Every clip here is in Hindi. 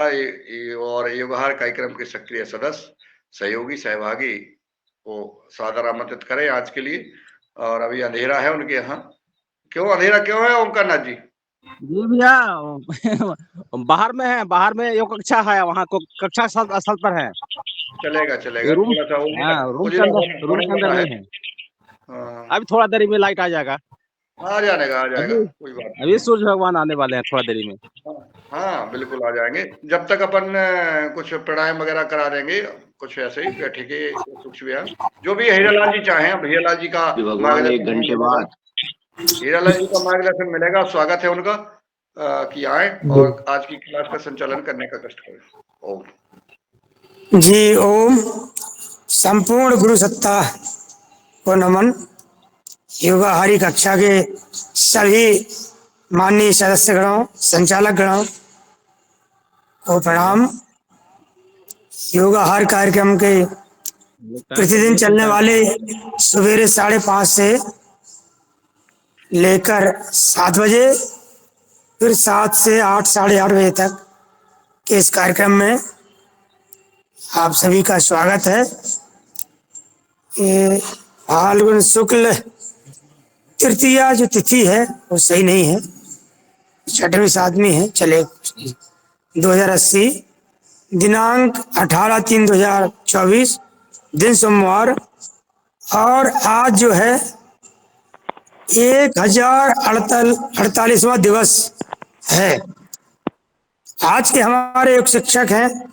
और योगाहार कार्यक्रम के सक्रिय सदस्य, सहयोगी, सहभागी को सादर आमंत्रित करें आज के लिए। और अभी अंधेरा है उनके यहाँ। क्यों अंधेरा क्यों है ओमकार नाथ जी? जी भैया बाहर में है, बाहर में योग कक्षा है, वहाँ को कक्षा स्थल पर है। चलेगा चलेगा, रूम, थोड़ा सा हाँ उजला रूम होने के अंदर वाला है। नहीं है। हाँ, अभी थोड़ा देरी में लाइट आ जाएगा। आ जाएगा आ जाएगा, अभी कोई बात नहीं अभी है। सूर्य भगवान आने वाले हैं थोड़ा देरी में। हाँ हाँ, बिल्कुल आ जाएंगे। जब तक अपन कुछ प्राणायाम वगैरह करा देंगे, कुछ ऐसे ही बैठे के कुछ भी है, जो भी हीरालाल जी चाहें, अब हीरालाल जी का कि भगवान एक मार्गदर्शन हमें घंटे मिलेगा। बाद हीरालाल जी का मार्गदर्शन मिलेगा, स्वागत है उनका कि आए और आज की क्लास का संचालन करने का कष्ट करें। ओम जी ओम। संपूर्ण गुरु सत्ता को नमन। योगाहारी कक्षा के सभी माननीय सदस्य गणों, संचालक गणों को प्रणाम। योगाहार कार्यक्रम के प्रतिदिन चलने वाले सवेरे 5:30 से लेकर 7 बजे, फिर 7 से 8, 8:30 बजे तक के इस कार्यक्रम में आप सभी का स्वागत है। ये फाल्गुन शुक्ल तृतीया जो तिथि है वो सही नहीं है, 6वीं 7वीं है, चले 2080, दिनांक 18/3/2024, दिन सोमवार। और आज जो है 1048वां दिवस है। आज के हमारे एक शिक्षक हैं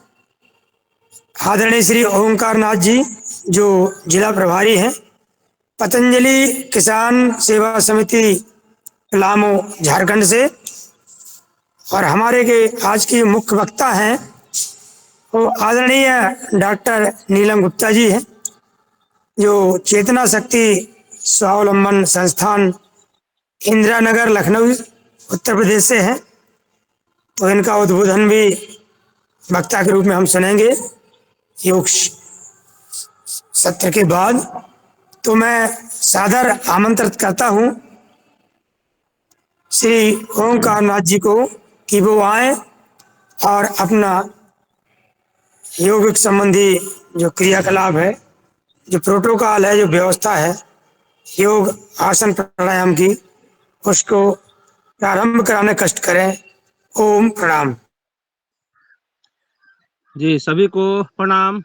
आदरणीय श्री ओंकार नाथ जी, जो जिला प्रभारी हैं पतंजलि किसान सेवा समिति पलामू झारखंड से। और हमारे के आज की मुख्य वक्ता हैं वो आदरणीय डॉक्टर नीलम गुप्ता जी हैं, जो चेतना शक्ति स्वावलंबन संस्थान इंदिरा नगर लखनऊ उत्तर प्रदेश से हैं। तो इनका उद्बोधन भी वक्ता के रूप में हम सुनेंगे योग सत्र के बाद। तो मैं सादर आमंत्रित करता हूँ श्री ओंकार नाथ जी को कि वो आए और अपना योग संबंधी जो क्रियाकलाप है, जो प्रोटोकॉल है, जो व्यवस्था है योग आसन प्राणायाम की, उसको प्रारंभ कराने कष्ट करें। ओम प्रणाम। जी सभी को प्रणाम।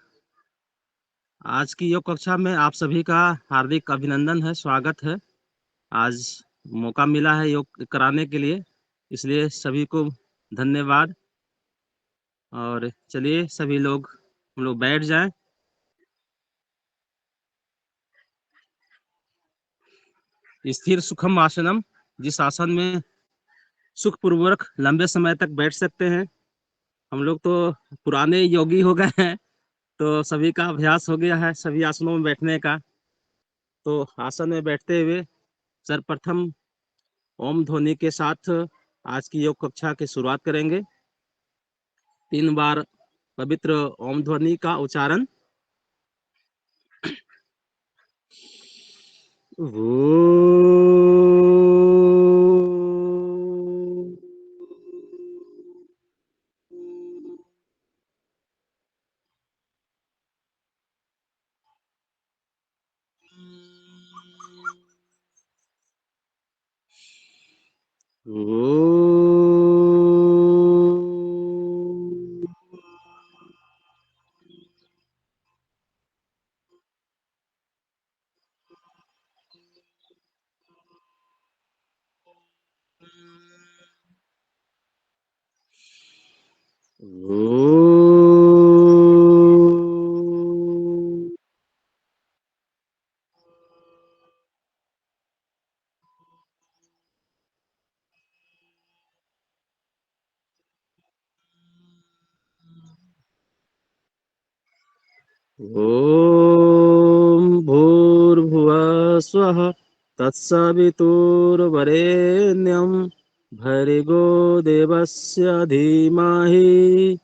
आज की योग कक्षा में आप सभी का हार्दिक अभिनंदन है, स्वागत है। आज मौका मिला है योग कराने के लिए, इसलिए सभी को धन्यवाद। और चलिए सभी लोग हम लोग बैठ जाएं। स्थिर सुखम आसनम, जिस आसन में सुखपूर्वक लंबे समय तक बैठ सकते हैं। हम लोग तो पुराने योगी हो गए हैं, तो सभी का अभ्यास हो गया है सभी आसनों में बैठने का। तो आसन में बैठते हुए सर्वप्रथम ओम ध्वनि के साथ आज की योग कक्षा की शुरुआत करेंगे। 3 बार पवित्र ओम ध्वनि का उच्चारण। ओम भूर्भुवः स्वः तत्सवितुर्वरेण्यं भर्गो देवस्य धीमहि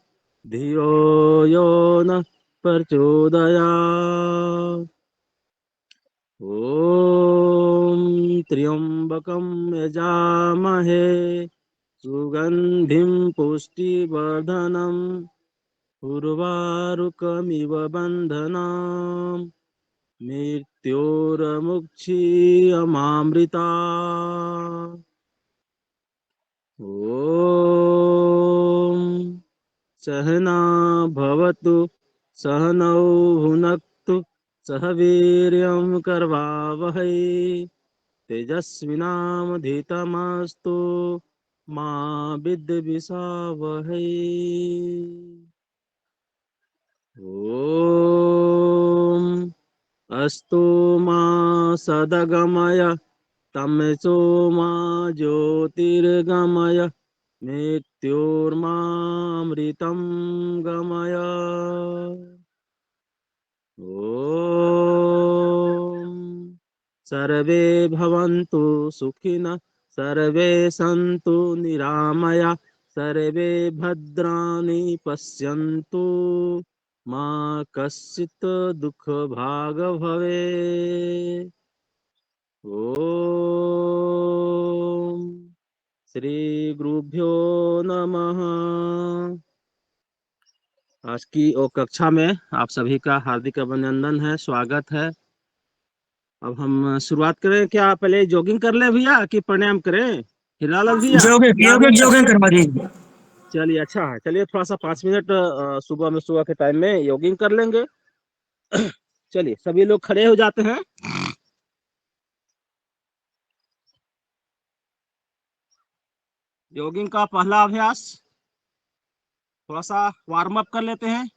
धियो यो नः प्रचोदयात्। ओम त्र्यंबकं यजामहे सुगंधिं पुष्टिवर्धनम् उर्वारुकमिव बन्धनाम् मृत्योर्मुक्षीयमामृता। ॐ सहना भवतु सहनौ भुनक्तु सह वीर्यं करवावहै तेजस्विनामधीतमस्तु मा विद्विषावहै। ॐ अस्तु मा सदगमय तमसो मा ज्योतिर्गमय मृत्योर्मामृतं गमय। ॐ सर्वे भवन्तु सुखिनः सर्वे सन्तु निरामया सर्वे भद्राणि पश्यन्तु मा कश्चित् दुःखभाग् भवेत्। ॐ श्री गुरुभ्यो नमः। आज की कक्षा में आप सभी का हार्दिक अभिनंदन है, स्वागत है। अब हम शुरुआत करें। क्या पहले जॉगिंग कर ले भैया कि प्राणायाम करें? हिरालाल भैया जोगिंग करवा दीजिए। चलिए, अच्छा है। चलिए थोड़ा सा 5 मिनट सुबह के टाइम में जॉगिंग कर लेंगे। चलिए सभी लोग खड़े हो जाते हैं। जॉगिंग का पहला अभ्यास, थोड़ा सा वार्म अप कर लेते हैं।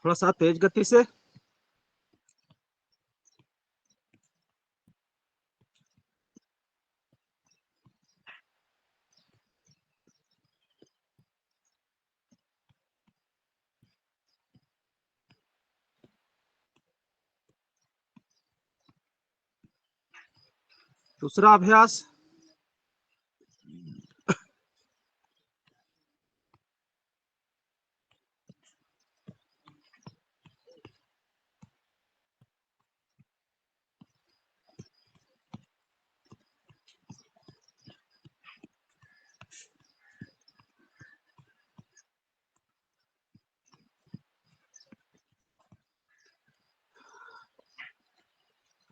थोड़ा सा तेज गति से। दूसरा अभ्यास,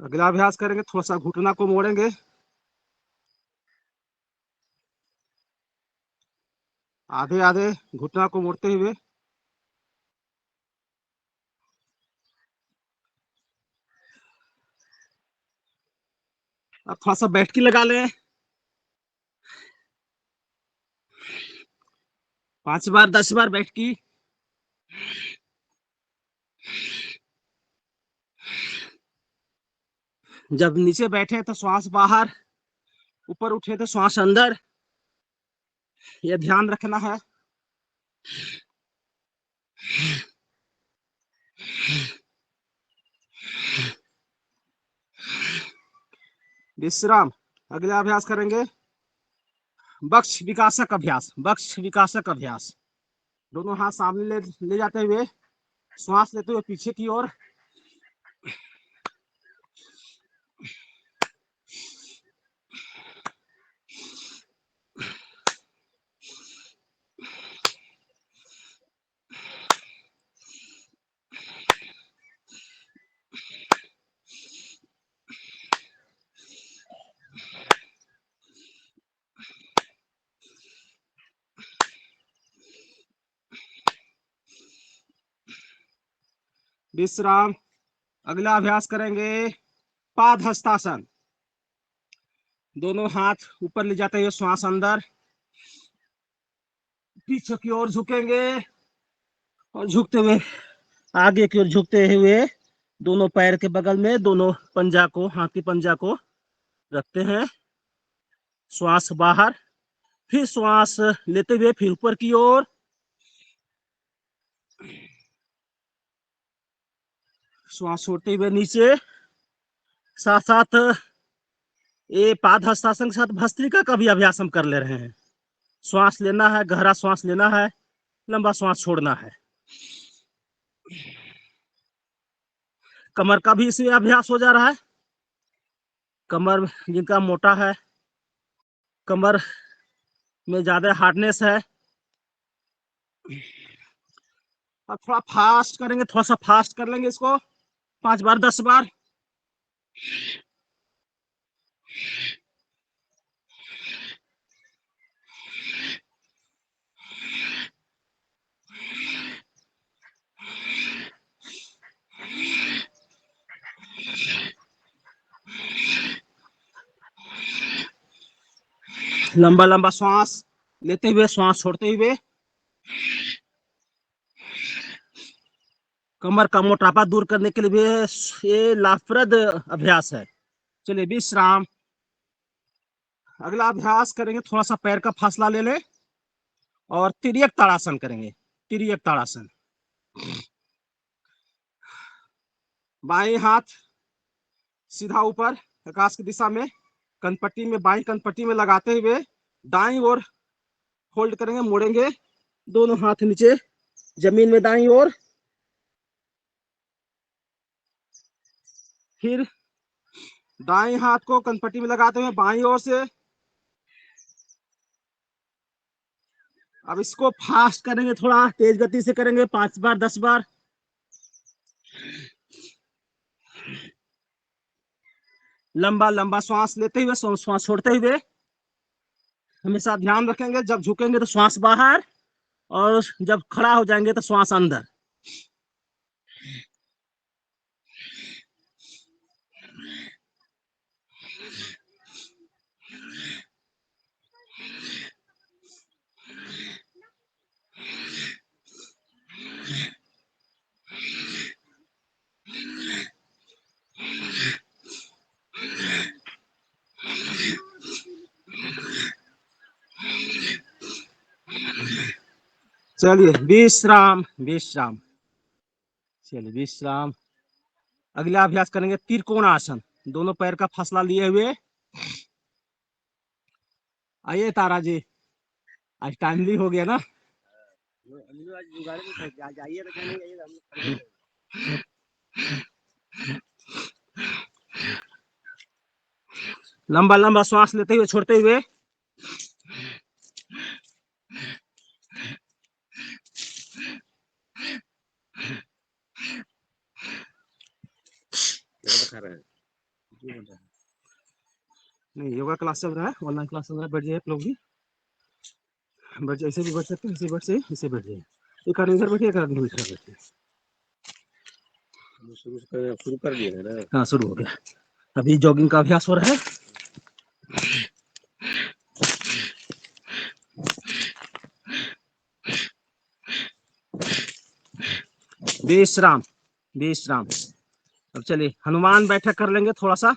अगला अभ्यास करेंगे। थोड़ा सा घुटना को मोड़ेंगे, आधे आधे घुटना को मोड़ते हुए। अब थोड़ा सा बैठकी लगा लें। 5 बार 10 बार बैठकी। जब नीचे बैठे तो श्वास बाहर, ऊपर उठे तो श्वास अंदर, यह ध्यान रखना है। विश्राम। अगला अभ्यास करेंगे वक्ष विकासक अभ्यास। वक्ष विकासक अभ्यास, दोनों हाथ सामने ले जाते हुए श्वास लेते हुए पीछे की ओर। विश्राम। अगला अभ्यास करेंगे पाद हस्तासन। दोनों हाथ ऊपर ले जाते हुए श्वास अंदर, पीछे की ओर झुकेंगे और झुकते हुए आगे की ओर झुकते हुए दोनों पैर के बगल में दोनों पंजा को, हाथी पंजा को रखते हैं। श्वास बाहर, फिर श्वास लेते हुए फिर ऊपर की ओर, श्वास छोड़ते हुए नीचे। साथ साथ ये पाद हस्तासन के साथ भस्त्रिका का भी अभ्यास हम कर ले रहे हैं। श्वास लेना है, गहरा श्वास लेना है, लंबा श्वास छोड़ना है। कमर का भी इसमें अभ्यास हो जा रहा है। कमर जिनका मोटा है, कमर में ज्यादा हार्डनेस है, अब थोड़ा फास्ट करेंगे, थोड़ा सा फास्ट कर लेंगे इसको 5 बार 10 बार। लंबा लंबा श्वास लेते हुए श्वास छोड़ते हुए। कमर का मोटापा दूर करने के लिए भी ये लाभप्रद अभ्यास है। चलिए विश्राम। अगला अभ्यास करेंगे, थोड़ा सा पैर का फासला ले लें और तिर्यक ताड़ासन करेंगे। तिर्यक ताड़ासन। बाएं हाथ सीधा ऊपर आकाश की दिशा में, कनपट्टी में, बाएं कनपट्टी में लगाते हुए दाईं ओर होल्ड करेंगे, मोड़ेंगे। दोनों हाथ नीचे जमीन में दाईं ओर, फिर दाएं हाथ को कनपट्टी में लगाते हुए बाईं ओर से। अब इसको फास्ट करेंगे, थोड़ा तेज गति से करेंगे, 5 बार 10 बार। लंबा लंबा श्वास लेते हुए श्वास छोड़ते हुए। हमेशा ध्यान रखेंगे, जब झुकेंगे तो श्वास बाहर और जब खड़ा हो जाएंगे तो श्वास अंदर। चलिए विश्राम विश्राम। चलिए विश्राम। अगला अभ्यास करेंगे त्रिकोण आसन। दोनों पैर का फासला लिए हुए। आइए तारा जी, आज टाइमली हो गया ना। लंबा लंबा श्वास लेते हुए छोड़ते हुए। नहीं, योगा क्लास चल रहा है, ऑनलाइन क्लास चल रहा है। बैठ जाइए आप लोग भी, बैठ जाइए, ऐसे भी बैठ सकते हैं, ऐसे बैठ जाइए, ऐसे बैठ जाइए। एक आदमी इधर बैठिए, एक आदमी इधर बैठिए। शुरू कर दिया है ना? हाँ, शुरू हो गया। अभी जॉगिंग का अभ्यास हो रहा है। विश्राम विश्राम। अब चलिए हनुमान बैठक कर लेंगे थोड़ा सा,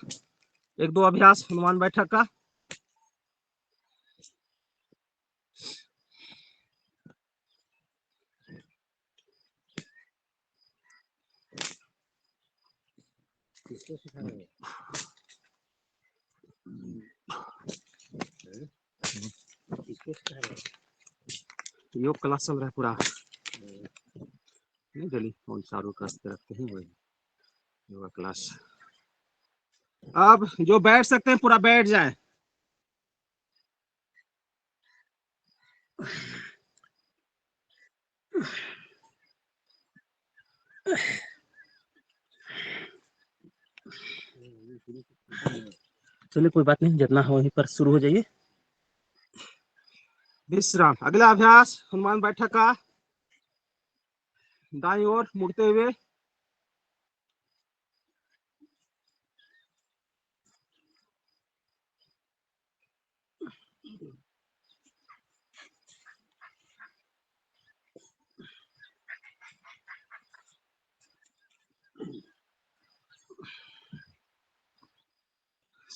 1-2 अभ्यास हनुमान बैठक का। किसको सिखा रहे हो? किसको सिखा रहे हो? योग क्लास चल रहा है पूरा। नहीं चली कौन चारों का रखते हैं वही योगा क्लास। अब जो बैठ सकते हैं पूरा बैठ जाएं। चलिए कोई बात नहीं, जितना हो वहीं पर शुरू हो जाइए। विश्राम। अगला अभ्यास हनुमान बैठक का। दाईं ओर मुड़ते हुए,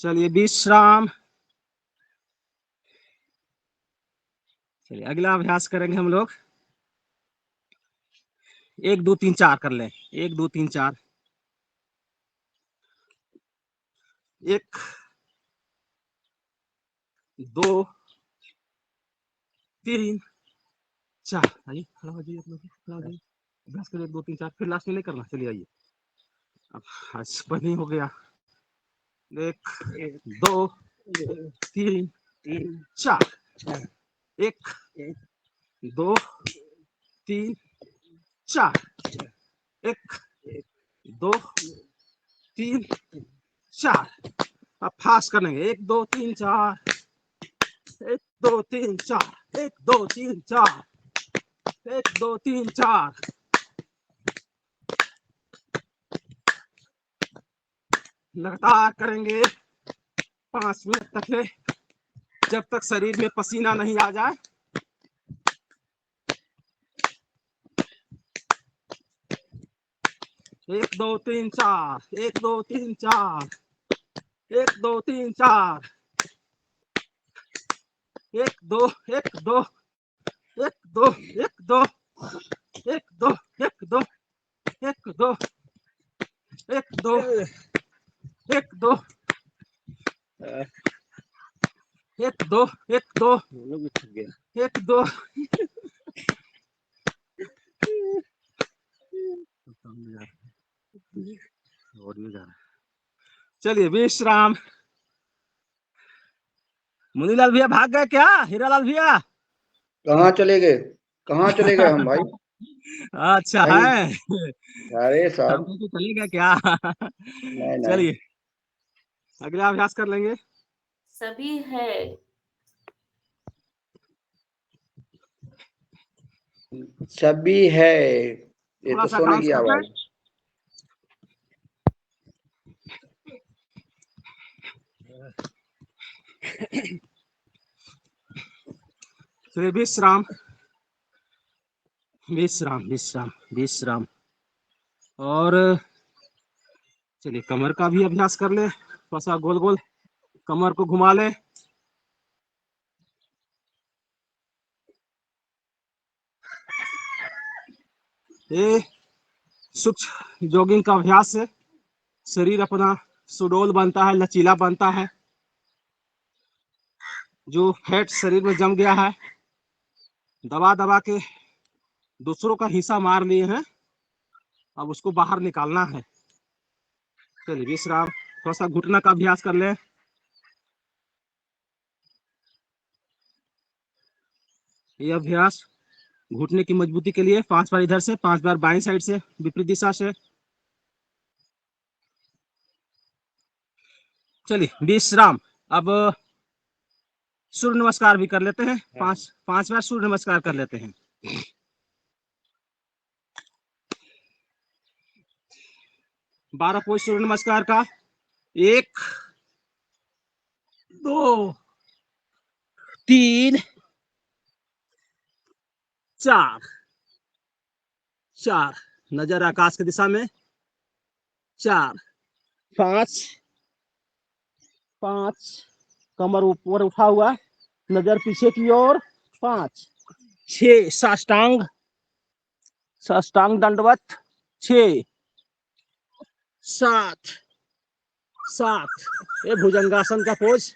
चलिए विश्राम। चलिए अगला अभ्यास करेंगे हम लोग। 1 2 3 4 कर लें। 1 2 3 4। 1 2 3 4। आइए खड़ा हो जाइए, अपना खड़ा हो जाइए। अभ्यास करिए 1 2 3 4, फिर लास्ट में नहीं करना। चलिए आइए। अब आज पर नहीं हो गया। 1 2 3 4। 1 2 3 4। 1 2 3 4। अब फास्ट करेंगे। 1 2 3 4। 1 2 3 4। 1 2 3 4। 1 2 3 4। लगातार करेंगे 5 मिनट तक है, जब तक शरीर में पसीना नहीं आ जाए। एक दो तीन चार। 1 2 3 4। 1 2 3 4। 1 2 1 2 1 2 1 2 1 2 1 2 1 2 1 2 1 2 1 2 1 2 1 2। चलिए विश्राम। मुनीलाल भैया भाग गए क्या? हीरालाल भैया कहाँ चले गए? कहाँ चले गए हम भाई? अच्छा कहीं? है। अरे हम साहब, तो चले गए क्या? नहीं नहीं। चलिए अगला अभ्यास कर लेंगे। सभी है। सभी है, ये थोड़ा तो सा सोने डांस की कर लें। आवाज। चलिए विश्राम विश्राम विश्राम विश्राम। और चलिए कमर का भी अभ्यास कर ले। थोड़ा सा गोल गोल कमर को घुमा ले। ये सूक्ष्म जॉगिंग का अभ्यास से शरीर अपना सुडौल बनता है, लचीला बनता है। जो फैट शरीर में जम गया है, दबा दबा के दूसरों का हिस्सा मार लिए हैं, अब उसको बाहर निकालना है। चलिए विश्राम। थोड़ा सा घुटना का अभ्यास कर ले। ये अभ्यास घुटने की मजबूती के लिए 5 बार इधर से, 5 बार बाएं साइड से, विपरीत दिशा से। चलिए विश्राम। अब सूर्य नमस्कार भी कर लेते हैं। 5 बार सूर्य नमस्कार कर लेते हैं। 12 पोज सूर्य नमस्कार का। 1 2 3 4। 4 नजर आकाश की दिशा में। 4 5 5 कमर ऊपर उठा हुआ, नजर पीछे की ओर। 5 6 साष्टांग साष्टांग दंडवत। 6 7 7 ये भुजंगासन का पोज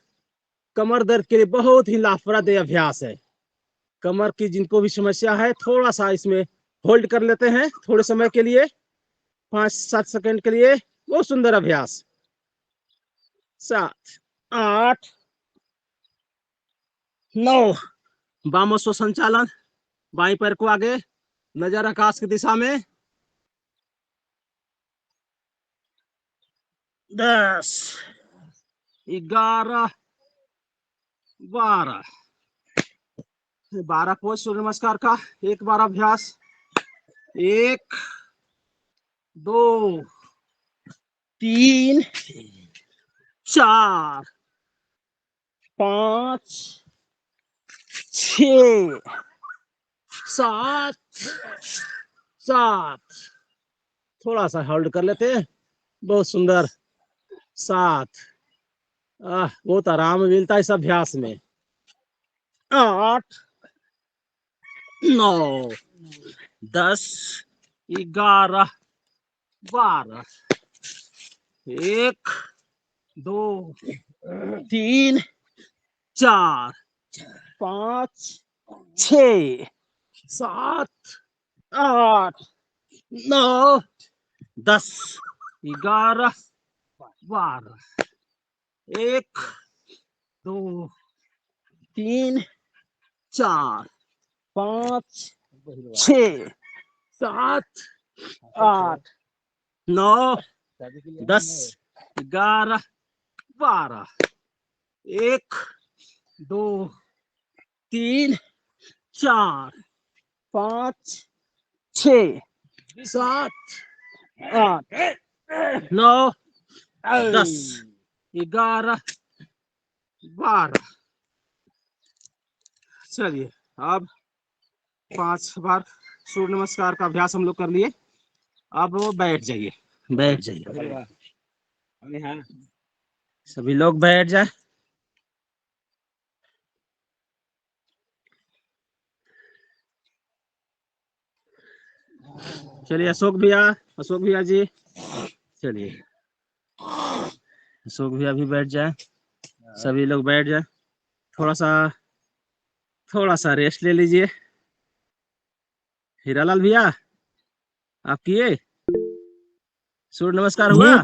कमर दर्द के लिए बहुत ही लाभप्रद अभ्यास है। कमर की जिनको भी समस्या है, थोड़ा सा इसमें होल्ड कर लेते हैं थोड़े समय के लिए, 5-7 सेकंड के लिए। बहुत सुंदर अभ्यास। 7 8 9 वामस्व संचालन। बाएं पैर को आगे, नजर आकाश की दिशा में। 10 11 12 12 पोज सूर्य नमस्कार का। एक बार अभ्यास। 1 2 3 4 5 6 7 7। थोड़ा सा होल्ड कर लेते हैं। बहुत सुंदर। 7 बहुत आराम मिलता है इस अभ्यास में। 8 9 10 11 12 1 2 3 4 5 6 7 8 9 10 11 12 1 2 3 4 5 6 7 8 9 10 11 12 1 2 3 4 5 6 7 8 9 10 11 12। चलिए अब 5 बार सूर्य नमस्कार का अभ्यास हम लोग कर लिए। अब बैठ जाइए, बैठ जाइए, सभी लोग बैठ जाए। चलिए अशोक भैया जी, चलिए अशोक भैया भी बैठ जाए, सभी लोग बैठ जाए। थोड़ा सा रेस्ट ले लीजिए। हीरालाल भैया आप किए सूर्य नमस्कार हुआ?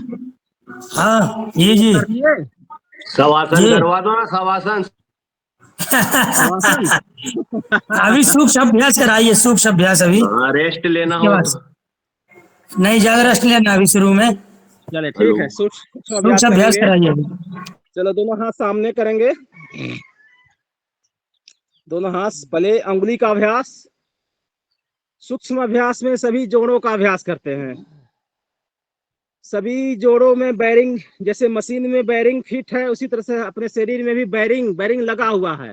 हाँ जी कर दिए शवासन जी। करवा दो ना, शवासन। शवासन? अभी सूक्ष्म अभ्यास कराइए, सूक्ष्म अभ्यास अभी। हाँ, रेस्ट लेना इसके हो बाद तो। नहीं, ज्यादा रेस्ट लेना अभी शुरू में। चले ठीक हेलो। है, सूक्ष्म अभ्यास सूक्ष्म अभ्यास करेंगे। कराइए अभी। चलो दोनों हाथ सामने करेंगे, दोनों हाथ पहले अंगुली का अभ्यास। सूक्ष्म अभ्यास में सभी जोड़ों का अभ्यास करते हैं। सभी जोड़ों में बैरिंग, जैसे मशीन में बैरिंग फिट है उसी तरह से अपने शरीर में भी बैरिंग लगा हुआ है।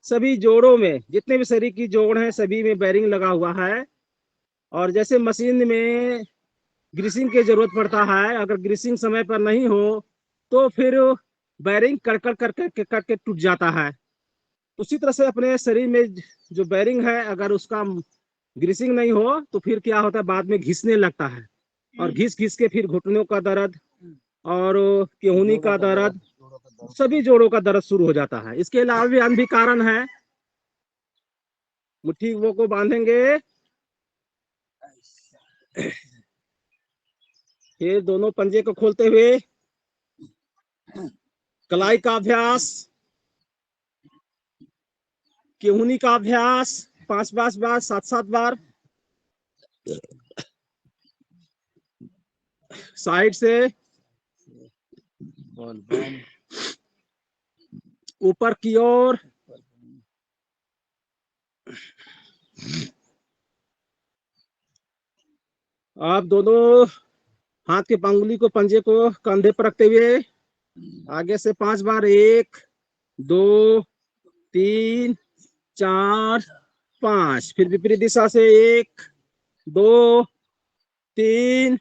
सभी जोड़ों में, जितने भी शरीर की जोड़ हैं सभी में बैरिंग लगा हुआ है। और जैसे मशीन में ग्रीसिंग की जरूरत पड़ता है, अगर ग्रीसिंग समय पर नहीं हो तो फिर बैरिंग कट के टूट जाता है। उसी तरह से अपने शरीर में जो बैरिंग है, अगर उसका ग्रीसिंग नहीं हो तो फिर क्या होता है, बाद में घिसने लगता है, और घिस के फिर घुटनों का दर्द और केहूनी का दर्द, सभी जोड़ों का दर्द शुरू हो जाता है। इसके अलावा भी अन्य भी कारण है। मुट्ठी वो को बांधेंगे, फिर दोनों पंजे को खोलते हुए कलाई का अभ्यास, केहूनी का अभ्यास 5 बार 7 बार, साइड से ऊपर की ओर, आप दोनों हाथ के अंगुली को, पंजे को कंधे पर रखते हुए आगे से 5 बार, 1 2 3 4 5, फिर विपरीत दिशा से 1 2 3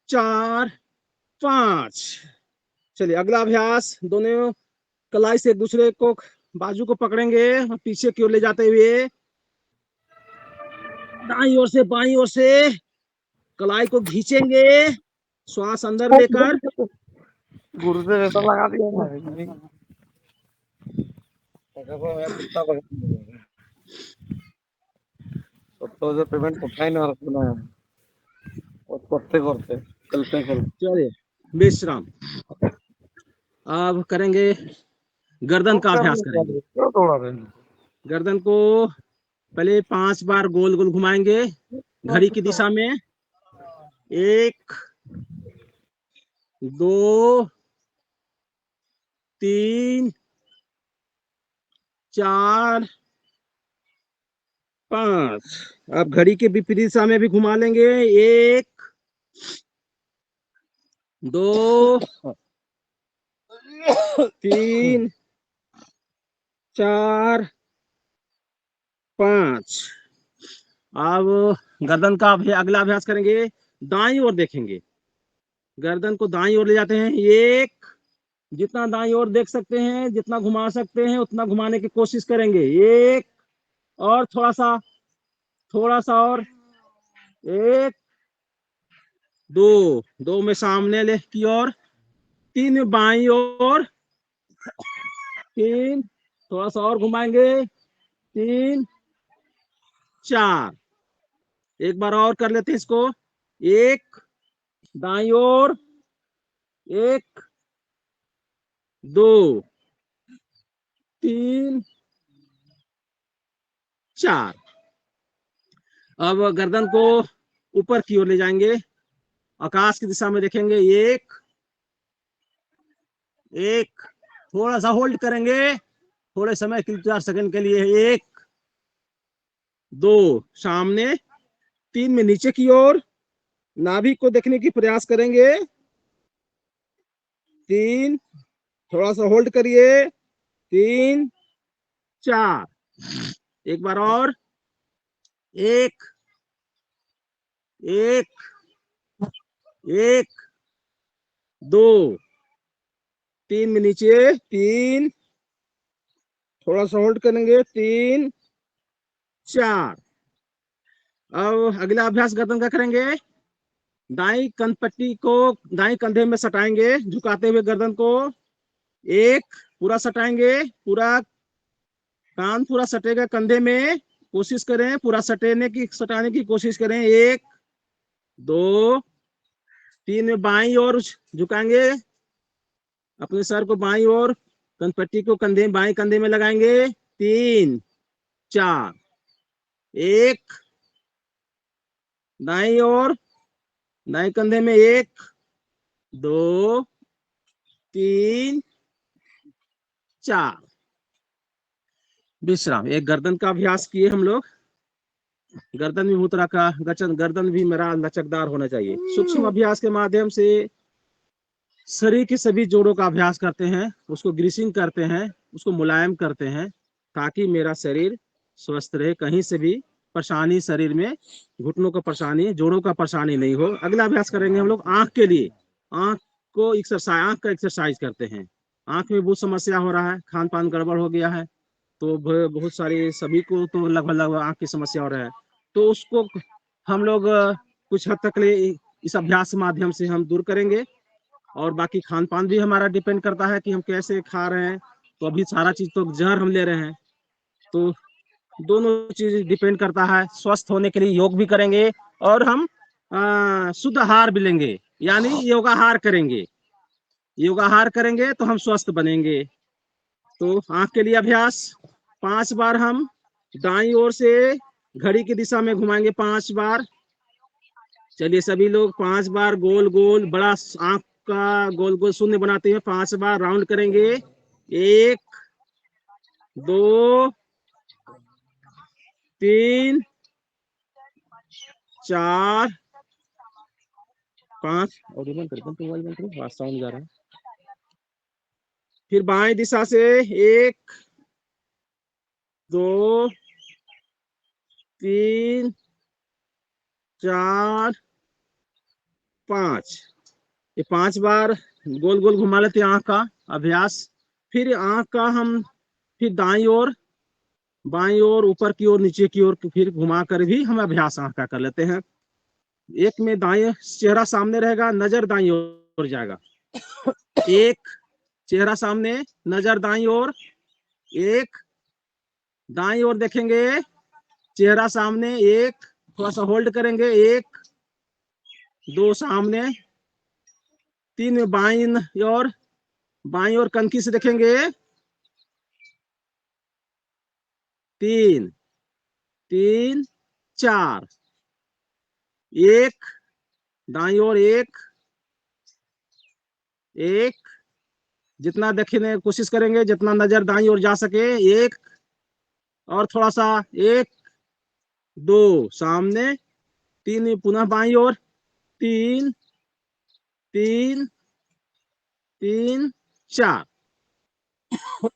4 5। चलिए अगला अभ्यास, दोनों कलाई से एक दूसरे को बाजू को पकड़ेंगे और पीछे की ओर ले जाते हुए दाईं ओर से बाईं ओर से कलाई को खींचेंगे, श्वास अंदर लेकर। गुरुदेव ऐसा लगा दिया तो पेमेंट उठाई ना रखना करते करते चलते चलते। चलिए विश्राम। अब करेंगे गर्दन का अभ्यास करेंगे। क्यों तोड़ा रहे हैं? गर्दन को पहले 5 बार गोल गोल घुमाएंगे घड़ी की दिशा में। 1 2 3 4 5। अब घड़ी के विपरीत दिशा में भी घुमा लेंगे। 1 2 3 4 5। अब गर्दन का अगला अभ्यास करेंगे, दाईं ओर देखेंगे, गर्दन को दाईं ओर ले जाते हैं। 1 जितना दाईं ओर देख सकते हैं, जितना घुमा सकते हैं उतना घुमाने की कोशिश करेंगे। एक और थोड़ा सा और, एक, दो, दो में सामने ले की ओर, तीन में बाईं ओर, तीन, थोड़ा सा और घुमाएंगे, तीन, चार। एक बार और कर लेते हैं इसको। एक, दाईं ओर, एक, दो, तीन, चार। अब गर्दन को ऊपर की ओर ले जाएंगे, आकाश की दिशा में देखेंगे। एक, थोड़ा सा होल्ड करेंगे थोड़े समय के 4 सेकंड के लिए। एक, दो, सामने, तीन में नीचे की ओर, नाभि को देखने की प्रयास करेंगे। तीन, थोड़ा सा होल्ड करिए, तीन, चार। एक बार और, एक, दो, तीन में नीचे, तीन, थोड़ा सा होल्ड करेंगे, तीन, चार। अब अगला अभ्यास गर्दन का करेंगे। दाई कंधपट्टी को दाई कंधे में सटाएंगे झुकाते हुए गर्दन को। एक, पूरा सटाएंगे, पूरा कान पूरा सटेगा कंधे में, कोशिश करें पूरा सटाने की कोशिश करें। एक, दो, तीन में बाईं ओर झुकाएंगे, अपने सर को बाईं ओर, कंधपट्टी को बाईं कंधे में लगाएंगे। तीन, चार। एक, दाईं ओर, दाएं कंधे में, एक, दो, तीन, चार। विश्राम। एक गर्दन का अभ्यास किए हम लोग। गर्दन भी मुद्रा का गर्दन भी मेरा लचकदार होना चाहिए। सूक्ष्म अभ्यास के माध्यम से शरीर के सभी जोड़ों का अभ्यास करते हैं, उसको ग्रीसिंग करते हैं, उसको मुलायम करते हैं, ताकि मेरा शरीर स्वस्थ रहे, कहीं से भी परेशानी शरीर में, घुटनों का परेशानी, जोड़ों का परेशानी नहीं हो। अगला अभ्यास करेंगे हम लोग आंख के लिए। आंख का एक्सरसाइज करते हैं। आंख में बहुत समस्या हो रहा है, खान पान गड़बड़ हो गया है, तो बहुत सारी, सभी को तो लगभग आंख की समस्या हो रहा है, तो उसको हम लोग कुछ हद तक इस अभ्यास के माध्यम से हम दूर करेंगे। और बाकी खान पान भी हमारा डिपेंड करता है कि हम कैसे खा रहे हैं। तो अभी सारा चीज तो जहर हम ले रहे हैं, तो दोनों चीज डिपेंड करता है। स्वस्थ होने के लिए योग भी करेंगे और हम शुद्ध आहार भी लेंगे, यानी योगाहार करेंगे। योगाहार करेंगे तो हम स्वस्थ बनेंगे। तो आंख के लिए अभ्यास 5 बार हम दाईं ओर से घड़ी की दिशा में घुमाएंगे, 5 बार। चलिए सभी लोग 5 बार गोल गोल, बड़ा आंख का गोल गोल शून्य बनाते हैं, 5 बार राउंड करेंगे। 1, 2, 3, 4, 5। और साउंड जा रहा है। फिर बाएं दिशा से 1, 2, 3, 4, 5। ये 5 बार गोल गोल घुमा लेते हैं आंख का अभ्यास। फिर आंख का हम फिर दाईं ओर, बाईं ओर, ऊपर की ओर, नीचे की ओर फिर घुमा कर भी हम अभ्यास आंख का कर लेते हैं। एक में दाएं चेहरा सामने रहेगा, नजर दाईं ओर जाएगा। एक, चेहरा सामने, नजर दाईं ओर। एक, दाईं ओर देखेंगे, चेहरा सामने। एक, थोड़ा सा होल्ड करेंगे। 1, 2, सामने। 3 में बाईं ओर कनखी से देखेंगे। 3, 4। एक, दाईं ओर, एक, जितना देखने की कोशिश करेंगे, जितना नजर दाईं ओर जा सके। एक, और थोड़ा सा। 1, 2, सामने। 3 पुनः बाईं ओर। 3, 4।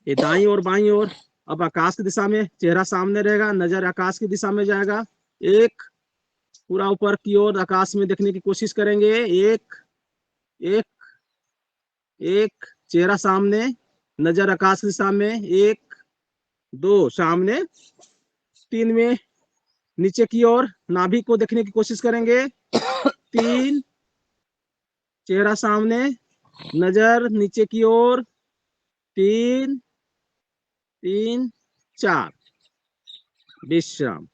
ये दाईं ओर, बाईं ओर। अब आकाश की दिशा में, चेहरा सामने रहेगा, नजर आकाश की दिशा में जाएगा। एक, पूरा ऊपर की ओर आकाश में देखने की कोशिश करेंगे। एक, चेहरा सामने, नजर आकाश की दिशा में, 1 2 सामने, 3 में नीचे की ओर नाभि को देखने की कोशिश करेंगे, 3 चेहरा सामने, नजर नीचे की ओर, 3 3 4 विश्राम।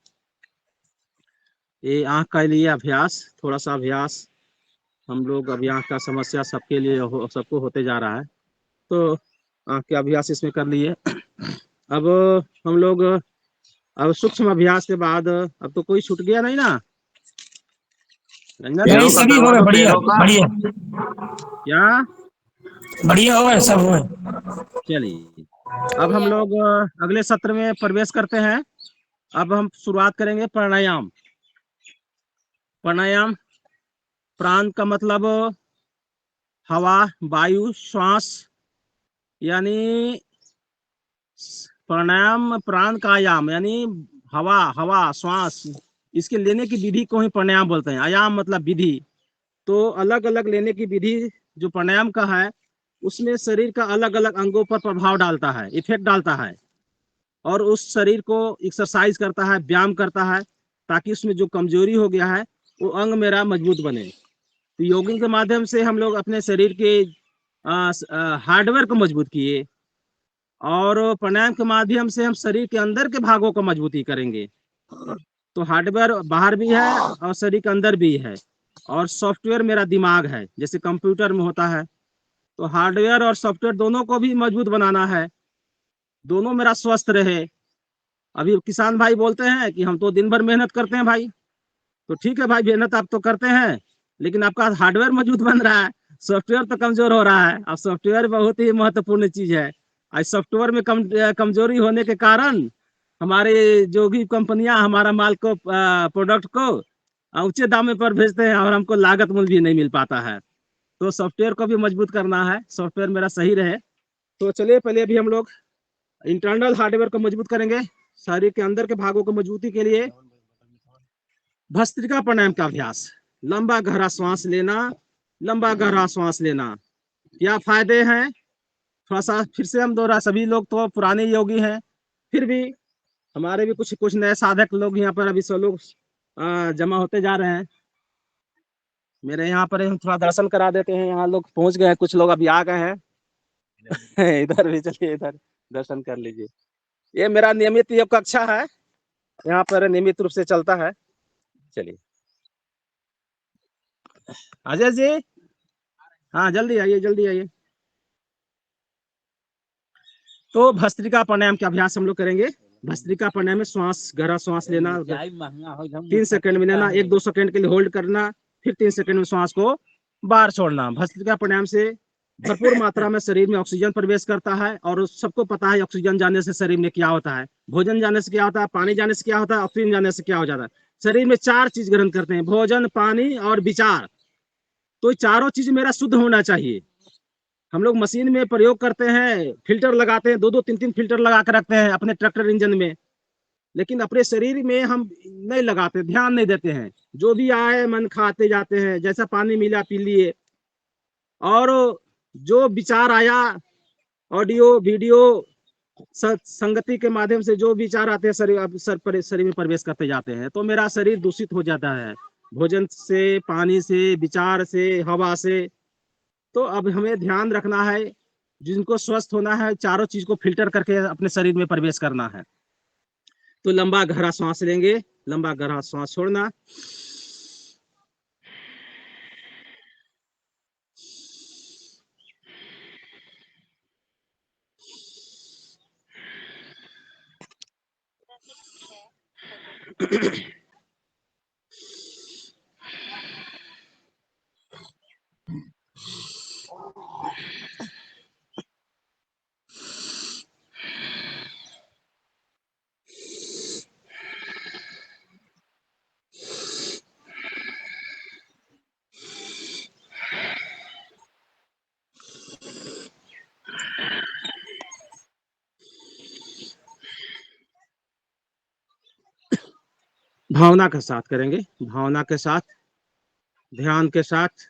ये आंख के लिए अभ्यास, थोड़ा सा अभ्यास हम लोग अभी आंख का समस्या सबके लिए सबको होते जा रहा है, तो आंख के अभ्यास इसमें कर लिए। अब हम लोग अब सूक्ष्म अभ्यास के बाद अब तो कोई छूट गया नहीं ना रंजन? नहीं, पैरों का सभी हो करवा गए, दो, बढ़िया पैरों का। बढ़िया क्या? बढ़िया हो गए, सब हो गए। चलिए, अब हम लोग अगले सत्र में प्रवेश करते हैं। अब हम शुरुआत करेंगे प्राणायाम। प्राणायाम, प्राण का मतलब हवा, वायु, श्वास, यानी प्राणायाम प्राण का आयाम, यानी हवा हवा श्वास, इसके लेने की विधि को ही प्राणायाम बोलते हैं। आयाम मतलब विधि, तो अलग अलग लेने की विधि जो प्राणायाम का है, उसमें शरीर का अलग अलग अंगों पर प्रभाव डालता है, इफेक्ट डालता है, और उस शरीर को एक्सरसाइज करता है, व्यायाम करता है, ताकि उसमें जो कमजोरी हो गया है वो अंग मेरा मजबूत बने। तो योगिंग के माध्यम से हम लोग अपने शरीर के हार्डवेयर को मजबूत किए, और प्राणायाम के माध्यम से हम शरीर के अंदर के भागों को मजबूती करेंगे। तो हार्डवेयर बाहर भी है और शरीर के अंदर भी है, और सॉफ्टवेयर मेरा दिमाग है, जैसे कंप्यूटर में होता है। तो हार्डवेयर और सॉफ्टवेयर दोनों को भी मजबूत बनाना है, दोनों मेरा स्वस्थ रहे। अभी किसान भाई बोलते हैं कि हम तो दिन भर मेहनत करते हैं भाई, तो ठीक है भाई, मेहनत आप तो करते हैं, लेकिन आपका हार्डवेयर मजबूत बन रहा है, सॉफ्टवेयर तो कमजोर हो रहा है। अब सॉफ्टवेयर बहुत ही महत्वपूर्ण चीज है। आज सॉफ्टवेयर में कमजोरी होने के कारण हमारे जो भी कंपनियां हमारा माल को प्रोडक्ट को ऊंचे दाम पर भेजते हैं, और हमको लागत मूल्य भी नहीं मिल पाता है। तो सॉफ्टवेयर को भी मजबूत करना है, सॉफ्टवेयर मेरा सही रहे। तो चलिए, पहले अभी हम लोग इंटरनल हार्डवेयर को मजबूत करेंगे, शरीर के अंदर के भागों को मजबूती के लिए भस्त्रिका प्राणायाम का अभ्यास। लंबा गहरा श्वास लेना, लंबा गहरा श्वास लेना। क्या फायदे हैं, थोड़ा सा फिर से हम दोहरा, सभी लोग तो पुराने योगी हैं, फिर भी हमारे भी कुछ कुछ नए साधक लोग यहाँ पर अभी सब लोग जमा होते जा रहे हैं। मेरे यहाँ पर हम थोड़ा दर्शन करा देते हैं, यहाँ लोग पहुंच गए हैं, कुछ लोग अभी आ गए हैं। इधर भी चलिए, इधर दर्शन कर लीजिए। ये मेरा नियमित योग कक्षा है, यहाँ पर नियमित रूप से चलता है। चलिए अजय जी, हाँ जल्दी आइए, जल्दी आइए। तो भस्त्रिका प्राणायाम के अभ्यास हम लोग करेंगे। भस्त्रिका प्राणायाम में श्वास, गहरा श्वास लेना, 3 सेकंड में लेना, 1-2 सेकंड के लिए होल्ड करना, फिर 3 सेकंड में श्वास को बाहर छोड़ना। भस्त्रिका प्राणायाम से भरपूर मात्रा में शरीर में ऑक्सीजन प्रवेश करता है, और सबको पता है ऑक्सीजन जाने से शरीर में क्या होता है, भोजन जाने से क्या होता है, पानी जाने से क्या होता है, ऑक्सीजन जाने से क्या हो जाता है। शरीर में 4 चीज ग्रहण करते हैं, भोजन, पानी और विचार। तो चारों चीज मेरा शुद्ध होना चाहिए। हम लोग मशीन में प्रयोग करते हैं, फिल्टर लगाते हैं, 2-2 3-3 फिल्टर लगा कर रखते हैं अपने ट्रैक्टर इंजन में, लेकिन अपने शरीर में हम नहीं लगाते, ध्यान नहीं देते हैं। जो भी आए मन खाते जाते हैं, जैसा पानी मिला पी लिए, और जो विचार आया, ऑडियो वीडियो संगति के माध्यम से जो विचार आते हैं शरीर में प्रवेश करते जाते हैं, तो मेरा शरीर दूषित हो जाता है, भोजन से, पानी से, विचार से, हवा से। तो अब हमें ध्यान रखना है, जिनको स्वस्थ होना है, चारों चीज को फिल्टर करके अपने शरीर में प्रवेश करना है। तो लंबा गहरा सांस लेंगे, लंबा गहरा सांस छोड़ना। भावना के साथ करेंगे, भावना के साथ, ध्यान के साथ।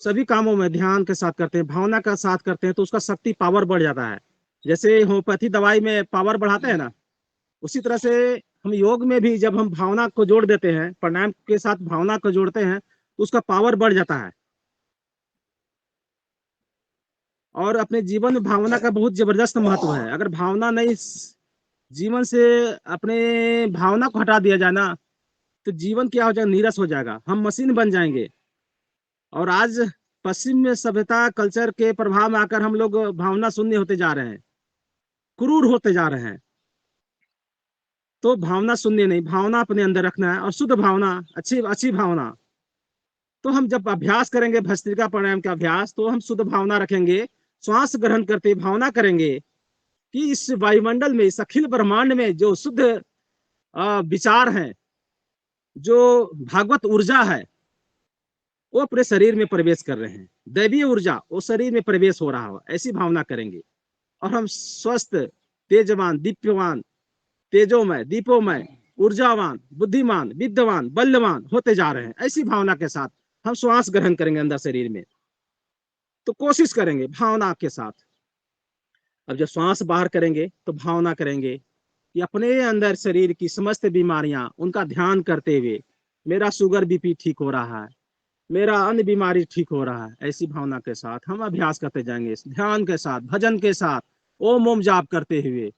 सभी कामों में ध्यान के साथ करते हैं, भावना का साथ करते हैं, तो उसका शक्ति पावर बढ़ जाता है। जैसे होम्योपैथी दवाई में पावर बढ़ाते हैं ना, उसी तरह से हम योग में भी जब हम भावना को जोड़ देते हैं, प्राणायाम के साथ भावना को जोड़ते हैं, तो उसका पावर बढ़ जाता है। और अपने जीवन में भावना का बहुत जबरदस्त महत्व है। अगर भावना नहीं जीवन से, अपने भावना को हटा दिया जाए ना, तो जीवन क्या हो जाएगा, नीरस हो जाएगा, हम मशीन बन जाएंगे। और आज पश्चिम में सभ्यता कल्चर के प्रभाव में आकर हम लोग भावना शून्य होते जा रहे हैं, क्रूर होते जा रहे हैं। तो भावना शून्य नहीं, भावना अपने अंदर रखना है, और शुद्ध भावना, अच्छी अच्छी भावना। तो हम जब अभ्यास करेंगे भस्त्रिका प्राणायाम का अभ्यास, तो हम शुद्ध भावना रखेंगे, श्वास ग्रहण करते भावना करेंगे कि इस वायुमंडल में, इस अखिल ब्रह्मांड में जो शुद्ध विचार है, जो भागवत ऊर्जा है, वो अपने शरीर में प्रवेश कर रहे हैं। दैवीय ऊर्जा वो शरीर में प्रवेश हो रहा हो, ऐसी भावना करेंगे। और हम स्वस्थ, तेजवान, दीप्यवान, तेजोमय, दीपोमय, ऊर्जावान, बुद्धिमान, विद्यवान, बल्यवान होते जा रहे हैं। ऐसी भावना के साथ हम श्वास ग्रहण करेंगे अंदर शरीर में। तो कोशिश करेंगे भावना के साथ। अब जब श्वास बाहर करेंगे तो भावना करेंगे कि अपने अंदर शरीर की समस्त बीमारियां, उनका ध्यान करते हुए मेरा शुगर बीपी ठीक हो रहा है, मेरा अन्य बीमारी ठीक हो रहा है। ऐसी भावना के साथ हम अभ्यास करते जाएंगे, ध्यान के साथ, भजन के साथ, ओम ओम जाप करते हुए।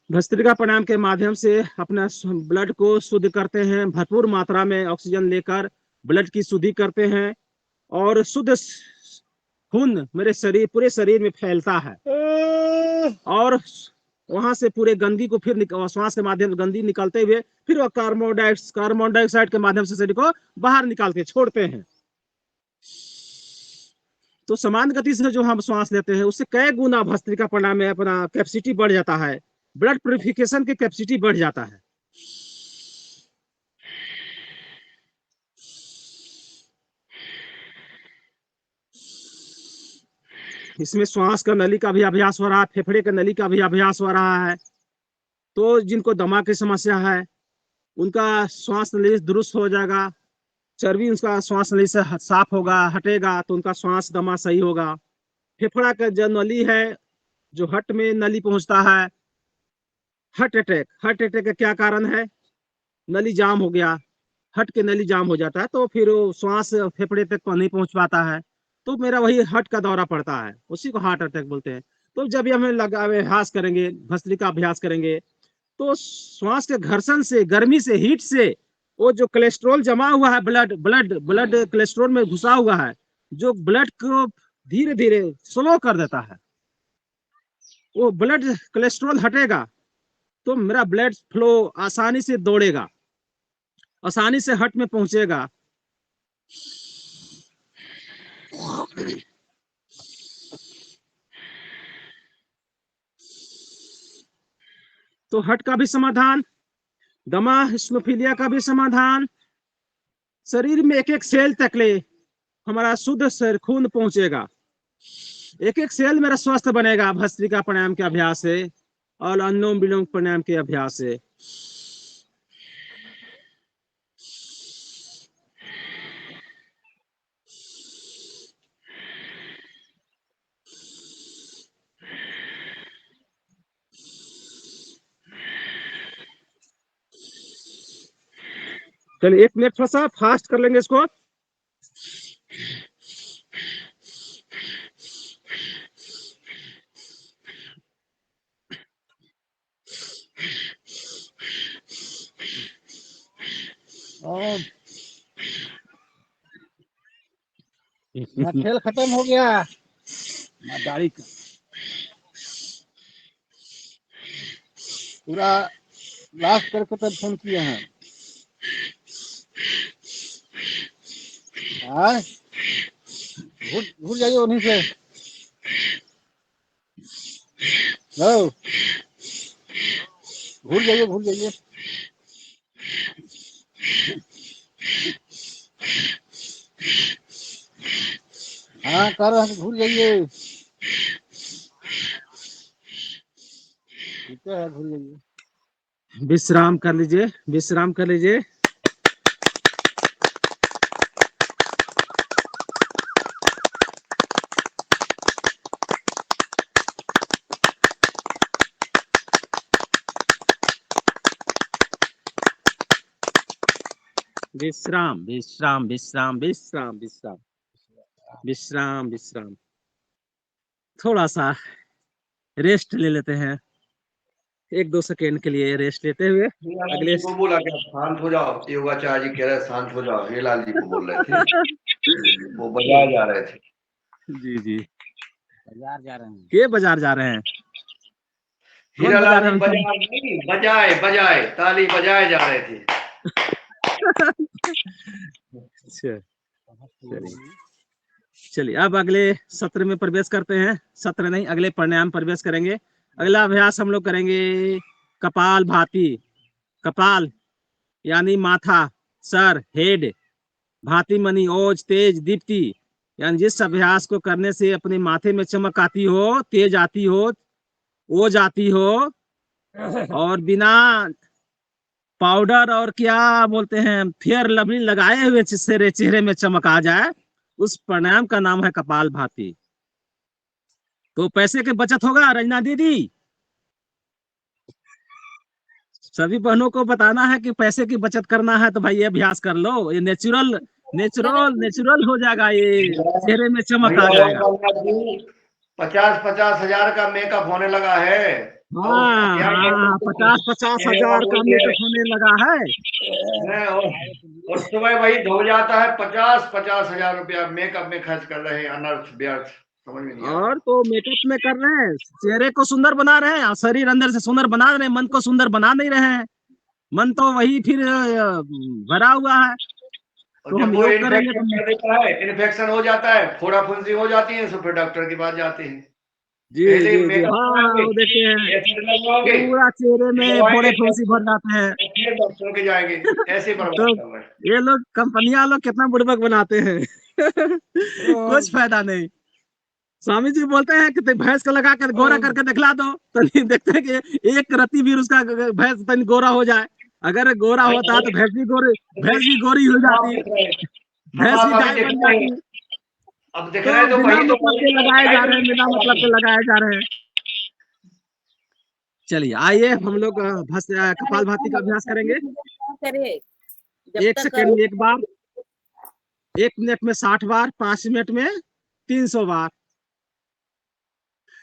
भस्त्रिका प्राणायाम के माध्यम से अपना ब्लड को शुद्ध करते हैं, भरपूर मात्रा में ऑक्सीजन लेकर ब्लड की शुद्धि करते हैं, और शुद्ध खून मेरे शरीर, पूरे शरीर में फैलता है, और वहां से पूरे गंदगी को फिर श्वास के माध्यम से गंदगी निकलते हुए फिर वह कार्बन डाइऑक्साइड के माध्यम से शरीर को बाहर निकाल के छोड़ते हैं। तो समान गति से जो हम श्वास लेते हैं, उससे कई गुना भस्त्रिका प्राणायाम में अपना कैपेसिटी बढ़ जाता है, ब्लड प्यूरिफिकेशन की कैपेसिटी बढ़ जाता है। इसमें श्वास का नली का भी अभ्यास हो रहा है, फेफड़े का नली का भी अभ्यास हो रहा है। तो जिनको दमा की समस्या है, उनका श्वास नली दुरुस्त हो जाएगा, चर्बी उसका श्वास नली से साफ होगा, हटेगा, तो उनका श्वास दमा सही होगा। फेफड़ा का जो नली है, जो हट में नली पहुंचता है, हार्ट अटैक का क्या कारण है, नली जाम हो गया, हट के नली जाम हो जाता है, तो फिर श्वास फेफड़े तक नहीं पहुंच पाता है, तो मेरा वही हट का दौरा पड़ता है, उसी को हार्ट अटैक बोलते हैं। तो जब भी हमें अभ्यास करेंगे, भस्त्रिका अभ्यास करेंगे, तो श्वास के घर्षण से, गर्मी से, हीट से, वो जो कोलेस्ट्रॉल जमा हुआ है, ब्लड कोलेस्ट्रॉल में घुसा हुआ है, जो ब्लड को धीरे धीरे स्लो कर देता है, वो ब्लड कोलेस्ट्रॉल हटेगा, तो मेरा ब्लड फ्लो आसानी से दौड़ेगा, आसानी से हट में पहुंचेगा। तो हट का भी समाधान, दमा हिस्नोफीलिया का भी समाधान, शरीर में एक एक सेल तक ले हमारा शुद्ध खून पहुंचेगा, एक एक सेल मेरा स्वस्थ बनेगा भस्त्रिका प्राणायाम के अभ्यास से और अनुलोम विलोम प्राणायाम के अभ्यास से। चलिए 1 मिनट थोड़ा सा फास्ट कर लेंगे इसको। और खेल खत्म हो गया। दाढ़ी का पूरा लास्ट करके तब फोन किए हैं। भूल जाइए उन्हीं से। लो, भूल जाइए। हाँ कर भूल जाइए, भूल जाइए। विश्राम कर लीजिए, विश्राम कर लीजिए। विश्राम विश्राम विश्राम विश्राम विश्राम विश्राम विश्राम। थोड़ा सा रेस्ट ले लेते हैं, 1-2 सेकेंड के लिए रेस्ट लेते हुए अगले। को बोला क्या शांत हो जाओ, योगाचार्य जी कह रहे शांत हो जाओ, हीरालाल जी को बोल रहे थे। वो बाजार जा रहे थे। जी जी, बाजार जा रहे हैं। के बाजार जा रहे हैं? कौन बाजार हीरालाल है जी उनका? बाजार नहीं, बजाए बजाए ताली बजाए जा रहे थे। अच्छा, चलिए अब अगले सत्र में प्रवेश करते हैं। सत्र नहीं, अगले प्राणायाम प्रवेश करेंगे। अगला अभ्यास हम लोग करेंगे कपाल भाती। कपाल यानी माथा, सर, हेड, भाती मनी, ओज, तेज, दीप्ति, यानी जिस अभ्यास को करने से अपने माथे में चमक आती हो, तेज आती हो, ओज आती हो, और बिना पाउडर और क्या बोलते हैं फेयर लवली लगाए हुए जिससे चेहरे में चमक आ जाए, उस प्राणायाम का नाम है कपाल भाती। तो पैसे की बचत होगा रंजना दीदी। सभी बहनों को बताना है कि पैसे की बचत करना है तो भाई ये अभ्यास कर लो, ये नेचुरल नेचुरल नेचुरल हो जाएगा, ये चेहरे में चमक आ जाएगा। 50-50 हजार का मेकअप होने लगा है। हाँ हाँ, 50-50 हजार का मेकअप होने लगा है। और सुबह वही धो जाता है, 50-50 हजार रुपया मेकअप में खर्च कर रहे हैं, अनर्थ व्यर्थ, समझ में नहीं आ रहा। और तो मेकअप में कर रहे हैं, चेहरे को सुंदर बना रहे हैं, शरीर अंदर से सुंदर बना रहे हैं, मन को सुंदर बना नहीं रहे हैं। मन तो वही फिर भरा हुआ है। और तो जब हम वो योग करेंगे इन्फेक्शन तो कर देता है, इन्फेक्शन हो जाता है, फोड़ा फुंसी हो जाती है, तो फिर डॉक्टर के पास जाते हैं। जी पहले जी जी, मेकअप हाँ कराएंगे, वो देखते हैं एसिड लगवाओगे, पूरा चेहरे में फोड़े फुंसी भर जाते हैं। फिर डॉक्टर के जाएंगे, ऐसे बर्बाद तो कर रहे हैं। ये लोग कंपनियां लोग कितना बुड़बक बनाते हैं। कुछ फायदा नहीं। स्वामी जी बोलते हैं कि भैंस को लगा कर गोरा करके दिखला दो, तो नहीं देखते हैं कि एक रत्ती भी उसका भैंस तनी गोरा हो जाए। अगर गोरा होता तो भैंस भी गोरी हो अब आप जाती, दिख रहे हैं, अब भैंस भी आप अभी गाय दिख बन रहे हैं, जाती। अब दिख तो रहे हैं, तो बिना वही तो मतलब के लगाए जा रहे हैं, बिना मतलब के लगाए जा रहे हैं। चलिए आइए हम लोग कपाल भाती का अभ्यास करेंगे। करे जब 1 तक सेकेंड में 1 बार, 1 मिनट में 60 बार, 5 मिनट में 300 बार।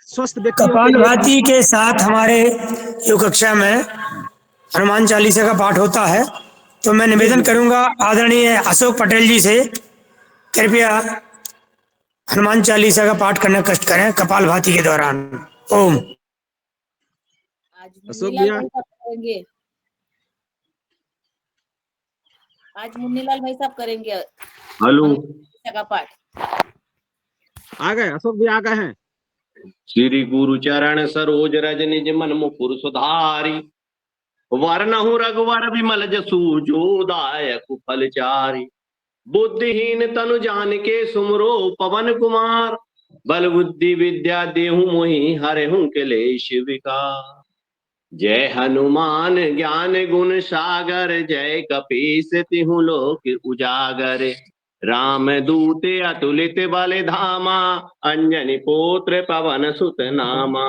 स्वस्थ व्यक्तियों के कपाल लिए भाती के साथ हमारे योग कक्षा में हनुमान चालीसा का पाठ होता है। तो मैं निवेदन करूंगा आदरणीय अशोक पटेल जी से, कृपया हनुमान चालीसा का पाठ करना कष्ट करें कपाल भाती के दौरान। ओम। आज अशोक मुन्नीलाल भैया भाई साहब करेंगे, आज मुन्नीलाल भाई साहब करेंगे हेलो, का पाठ। आ गए, अशोक भैया आ गए हैं। श्री गुरु चरण सरोज रज निज मन मुकुर सुधारी, वरनहु रघुवर विमल जसु जो दायक फलचारी। बुद्धिहीन तनु जानिके सुमरो पवन कुमार, बल बुद्धि विद्या देहु मोहि हरहु क्लेश विकार। जय हनुमान ज्ञान गुण सागर, जय कपीस तिहु लोक उजागर। राम दूते अतुलित बल धामा, अंजनी पुत्र पवन सुत नामा।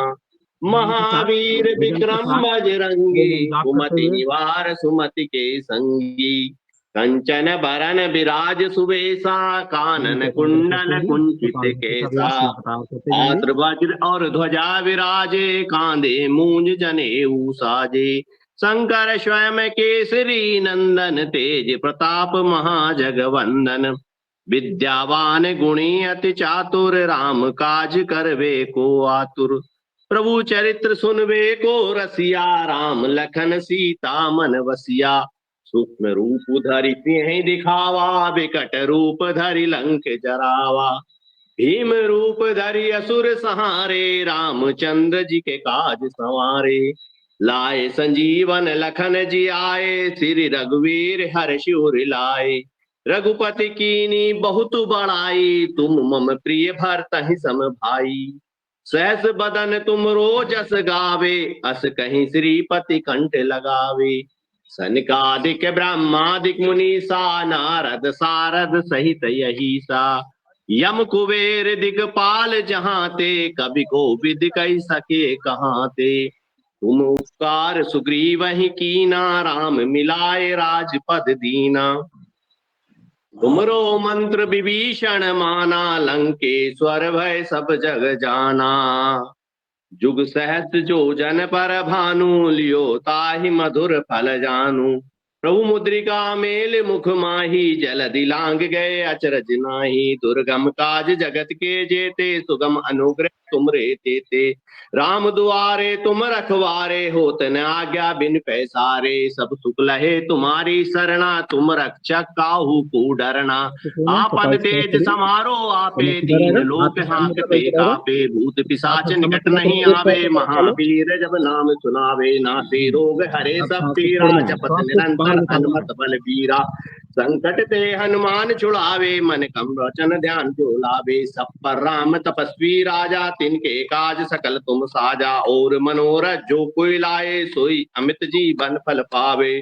महावीर विक्रम बजरंगी, कुमति निवार सुमति के संगी। कंचन बरन विराज सुबेसा, कानन कुंडल कुंचित केसा। हाथ वज्र और ध्वजा विराजे, कांधे मूंज जनेऊ साजे। शंकर स्वयं केसरी नंदन, तेज प्रताप महाजगवंदन। विद्यावान गुणी अति चातुर, राम काज करवे को आतुर। प्रभु चरित्र सुनवे को रसिया, राम लखन सीता मन बसिया। सूक्ष्म रूप धरि सिंह दिखावा, विकट रूप धरि लंक जरावा। भीम रूप धरि असुर सहारे, रामचंद्र जी के काज संवारे। लाए संजीवन लखन जी आए, श्री रघुवीर हर्षि उर लाए। रघुपति कीनी बहुत बड़ाई, तुम मम प्रिय भरतहि सम भाई। सहस बदन तुम रोज अस गावे, अस कहीं श्रीपति कंठ लगावे। सनकादिक ब्रह्मादिक मुनीसा, नारद सारद सहित यही सा। यम कुबेर दिगपाल जहाँ ते, कवि को विद कही सके कहाँ ते। तुम उपकार सुग्रीवहि कीना, राम मिलाए राजपद दीना। तुमरो मंत्र विभीषण माना, लंकेश्वर भय सब जग जाना। जुग सहस्त्र जो जन पर भानु, लियो ताहि मधुर फल जानू। प्रभु मुद्रिका मेल मुख माही, जल दिलांग गए अचरज नाही। दुर्गम काज जगत के जेते, सुगम अनुग्रह तुमरे तेते। राम दुआरे तुम रखवारे, होत न आज्ञा बिन पैसारे। सब सुख लहे तुम्हारी सरना, तुम रक्षक काहू को डरना। आपन तेज समारो आपे, दीन लोक हांकते कापे। भूत पिशाच निकट नहीं आवे, महावीर जब नाम सुनावे। नासे रोग हरे सब पीरा, जपत निरंतर हनुमत बल बीरा। संकट ते हनुमान छुड़ावे, मन कम वचन ध्यान जो लावे। सब पर राम तपस्वी राजा, तिनके काज सकल तुम साजा। और मनोरथ जो कोई लाए, सोई अमित जीवन फल पावे।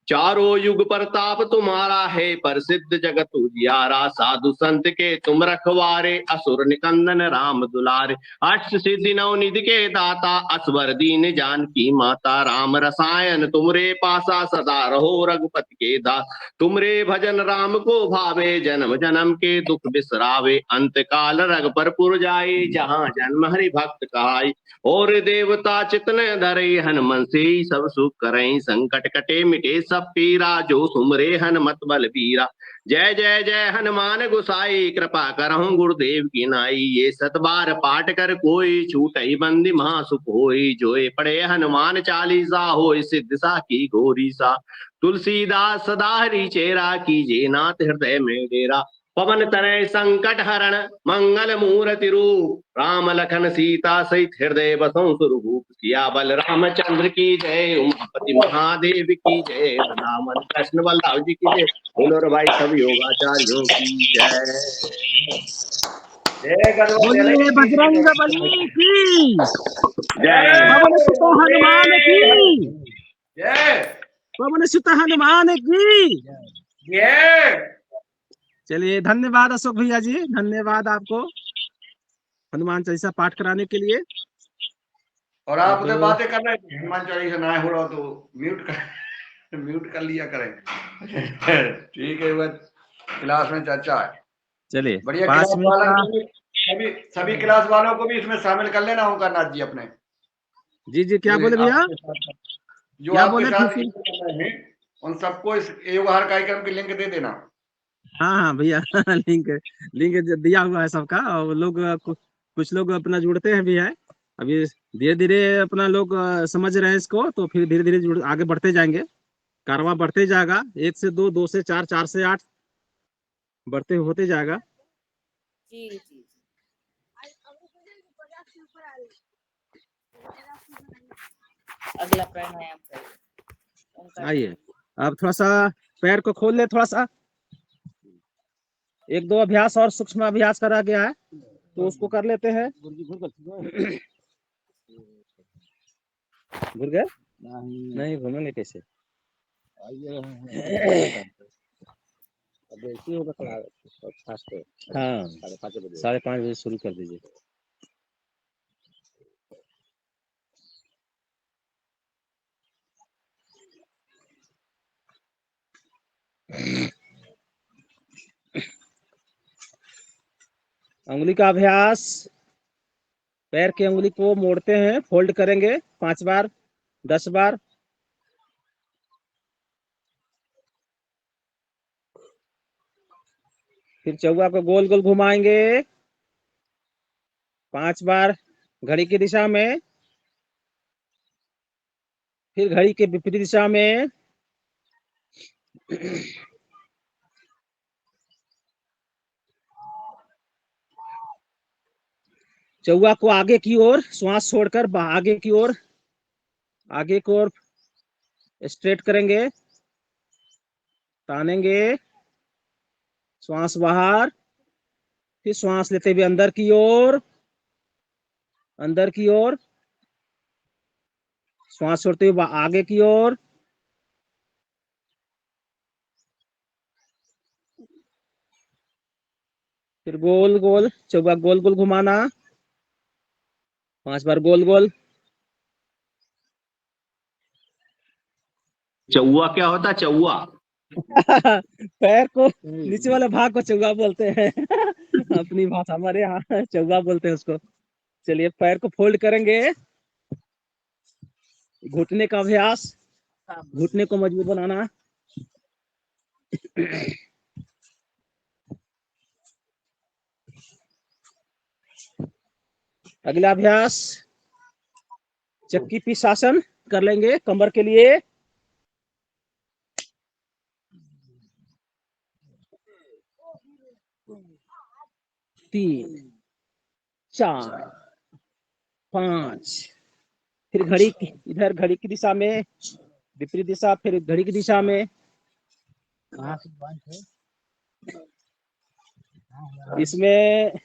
चारों युग प्रताप तुम्हारा है, प्रसिद्ध जगत उजियारा। साधु संत के तुम रखवारे, असुर निकंदन राम दुलारे। अष्ट सिद्धि नौ निधि के दाता, असवर दीन जानकी माता। राम रसायन तुमरे पासा, सदा रहो रघुपति के दास। तुमरे भजन राम को भावे, जन्म जन्म के दुख बिसरावे। अंत काल रघुपरपुर जाए, जहाँ जन्म हरि भक्त कहाई। और देवता चितन धरे, हनुमन से सब सुख करई। संकट कटे मिटे सब पीरा, जो सुमरे हनुमत बल बीरा। जय जय जय हनुमान गोसाई, कृपा करहु गुरुदेव की नाई। ये 7 बार पाठ कर कोई, छूटई बंदी महासुख होई। जोए पढ़े हनुमान चालीसा, होय सिद्धि साखी गौरी सा। तुलसीदास सदा हरि चेरा, कीजे नाथ हृदय में डेरा। पवन तनय संकट हरण, मंगल मूर्ति रूप। राम लखन सीता सहित हृदय बसों सुरभूप। सिया बल रामचंद्र की जय, उमापति महादेव की जय। वृंदावन कृष्ण बलराम जी की जय। बोलो रे भाई सब योगाचार्यों की जय। जय गणपति बोलिए बजरंग बली की, जय पवन सुत हनुमान की, जय पवन सुत हनुमान की। जय। चलिए धन्यवाद अशोक भैया जी, धन्यवाद आपको हनुमान चालीसा पाठ कराने के लिए। और आप उधर बातें कर रहे हैं, हनुमान चालीसा ना हो रहा तो म्यूट कर लिया करें। ठीक है, वह क्लास में चर्चा है। चलिए बढ़िया। 5 क्लास मिनट वालों का, को भी, सभी क्लास वालों को भी इसमें शामिल कर लेना ओंकारनाथ जी अपने। जी जी क्या बोले भैया, जो क्या आपके बोले साथ फिर से? योग कर रहे हैं उन सबको इस योगाहार कार्यक्रम की लिंक दे देना। हाँ हाँ भैया लिंक लिंक दिया हुआ है सबका, और लोग कुछ लोग अपना जुड़ते हैं भी है। अभी धीरे धीरे अपना लोग समझ रहे हैं इसको, तो फिर धीरे धीरे आगे बढ़ते जाएंगे। कारवां बढ़ते जाएगा, 1 से 2, 2 से 4, 4 से 8 बढ़ते होते जाएगा। जी जी। अगला प्राणायाम करिए। आइए अब थोड़ा सा पैर को खोल ले, थोड़ा सा 1-2 अभ्यास और सूक्ष्म अभ्यास करा गया है, तो उसको कर लेते हैं। घुर गए नहीं, घूमेंगे कैसे? हाँ 5:30 बजे शुरू कर दीजिए। अंगुली का अभ्यास, पैर की अंगुली को मोड़ते हैं, फोल्ड करेंगे 5 बार 10 बार। फिर चौवा को गोल गोल घुमाएंगे 5 बार घड़ी की दिशा में, फिर घड़ी के विपरीत दिशा में। चौवा को आगे की ओर श्वास छोड़कर आगे की ओर स्ट्रेट करेंगे, तानेंगे श्वास बाहर, फिर श्वास लेते हुए अंदर की ओर, अंदर की ओर, श्वास छोड़ते हुए आगे की ओर, फिर गोल गोल चौका गोल गोल घुमाना, 5 बार गोल गोल। चौवा क्या होता है? चौवा पैर को नीचे वाले भाग को चौगा बोलते हैं। अपनी भाषा हमारे यहाँ चौगा बोलते हैं उसको। चलिए पैर को फोल्ड करेंगे, घुटने का अभ्यास, घुटने को मजबूत बनाना। अगला अभ्यास चक्की पीस आसन कर लेंगे कमर के लिए। 3 4 5, फिर घड़ी इधर घड़ी की दिशा में, विपरीत दिशा, फिर घड़ी की दिशा में। इसमें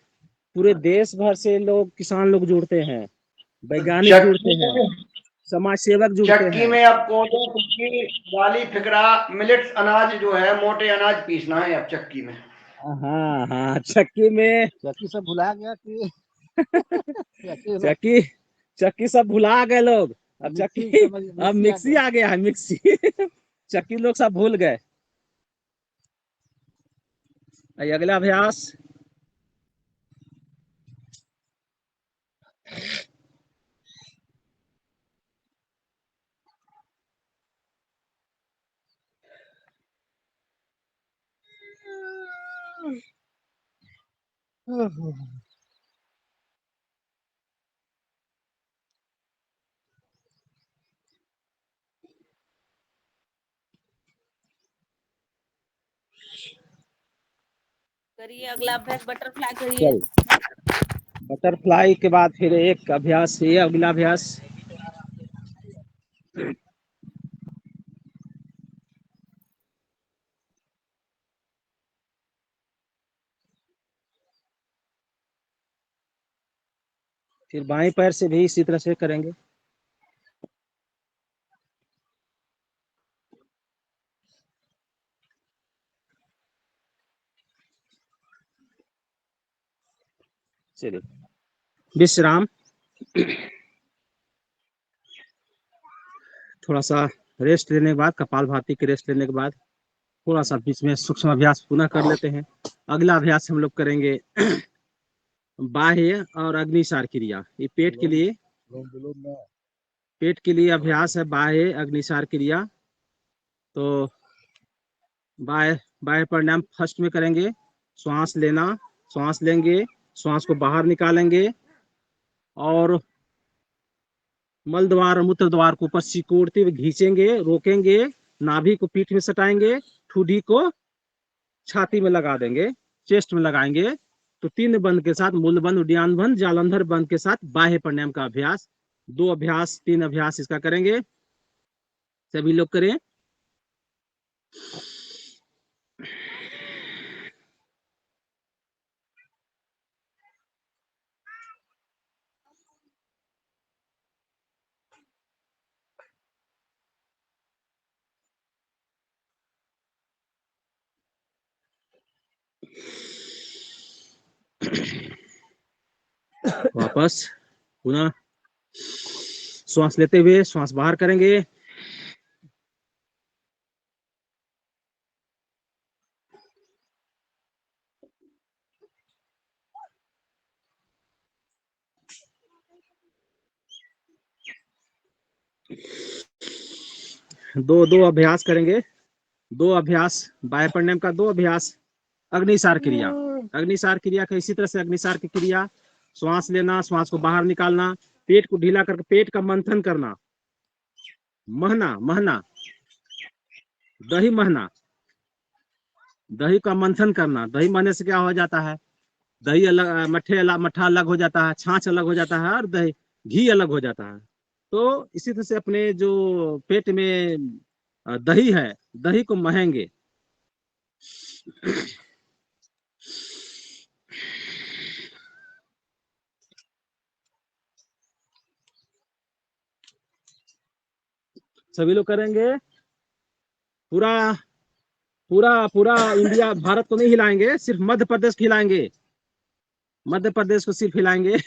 पूरे देश भर से लोग, किसान लोग जुड़ते हैं, वैज्ञानिक जुड़ते हैं, समाज सेवक जुड़ते चक्की हैं। में अब कोदो, कुटकी, दाली, फिकरा, मिलेट्स अनाज जो है, मोटे अनाज पीसना है अब चक्की में। हाँ हाँ, चक्की में चक्की सब भुला गया कि चक्की चक्की सब भुला गए लोग। अब चक्की, अब मिक्सी आ गया है, मिक्सी। चक्की लोग सब भूल गए। अगला अभ्यास करिए अगला अभ्यास बटरफ्लाई करिए। बटरफ्लाई के बाद फिर एक अभ्यास, ये अगला अभ्यास। फिर बाएं पैर से भी इसी तरह से करेंगे। चलिए विश्राम, थोड़ा सा रेस्ट लेने के बाद, कपालभाति की रेस्ट लेने के बाद थोड़ा सा बीच में सूक्ष्म अभ्यास पुनः कर लेते हैं। अगला अभ्यास हम लोग करेंगे बाह्य और अग्निसार क्रिया। ये पेट के लिए अभ्यास है, बाह्य अग्निसार क्रिया। तो बाह्य प्राणायाम फर्स्ट में करेंगे। श्वास लेना, श्वास लेंगे, श्वास को बाहर निकालेंगे और मल द्वार और मूत्र द्वार को ऊपर सिकोड़ते हुए खींचेंगे, रोकेंगे, नाभि को पीठ में सटाएंगे, ठुडी को छाती में लगा देंगे, चेस्ट में लगाएंगे। तो 3 बंद के साथ, मूल बंद, उड्डयन बंद, जालंधर बंद के साथ बाह्य प्राणायाम का अभ्यास, 2 अभ्यास 3 अभ्यास इसका करेंगे। सभी लोग करें। वापस पुनः श्वास लेते हुए श्वास बाहर करेंगे। दो अभ्यास करेंगे, 2 अभ्यास बाह्य प्राणायाम का, 2 अभ्यास अग्निसार क्रिया। अग्निसार क्रिया का इसी तरह से अग्निसार की क्रिया, श्वास लेना, श्वास को बाहर निकालना, पेट को ढीला करके पेट का मंथन करना, महना दही महना, दही का मंथन करना। दही महने से क्या हो जाता है, दही अलग, मट्ठा अलग हो जाता है, छाछ अलग हो जाता है और दही घी अलग हो जाता है। तो इसी तरह से अपने जो पेट में दही है, दही को महेंगे। सभी लोग करेंगे। पूरा पूरा पूरा इंडिया भारत को नहीं हिलाएंगे, सिर्फ मध्य प्रदेश को हिलाएंगे। मध्य प्रदेश को सिर्फ हिलाएंगे,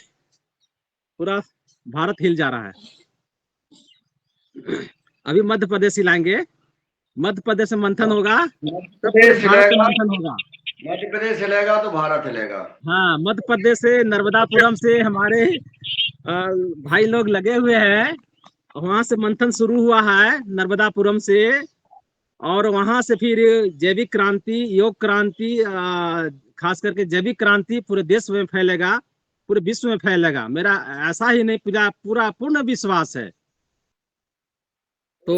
पूरा भारत हिल जा रहा है। अभी मध्य प्रदेश हिलाएंगे, मध्य प्रदेश में मंथन होगा, मध्य तब पूरे प्रदेश भारत में हिलेगा, मंथन होगा। मध्य प्रदेश हिलेगा तो भारत हिलेगा। हाँ, मध्य प्रदेश से नर्मदापुरम से हमारे भाई लोग लगे हुए हैं, वहां से मंथन शुरू हुआ है नर्मदापुरम से, और वहां से फिर जैविक क्रांति, योग क्रांति, खास करके जैविक क्रांति पूरे देश में फैलेगा, पूरे विश्व में फैलेगा। मेरा ऐसा ही नहीं, पूरा पूर्ण विश्वास है। तो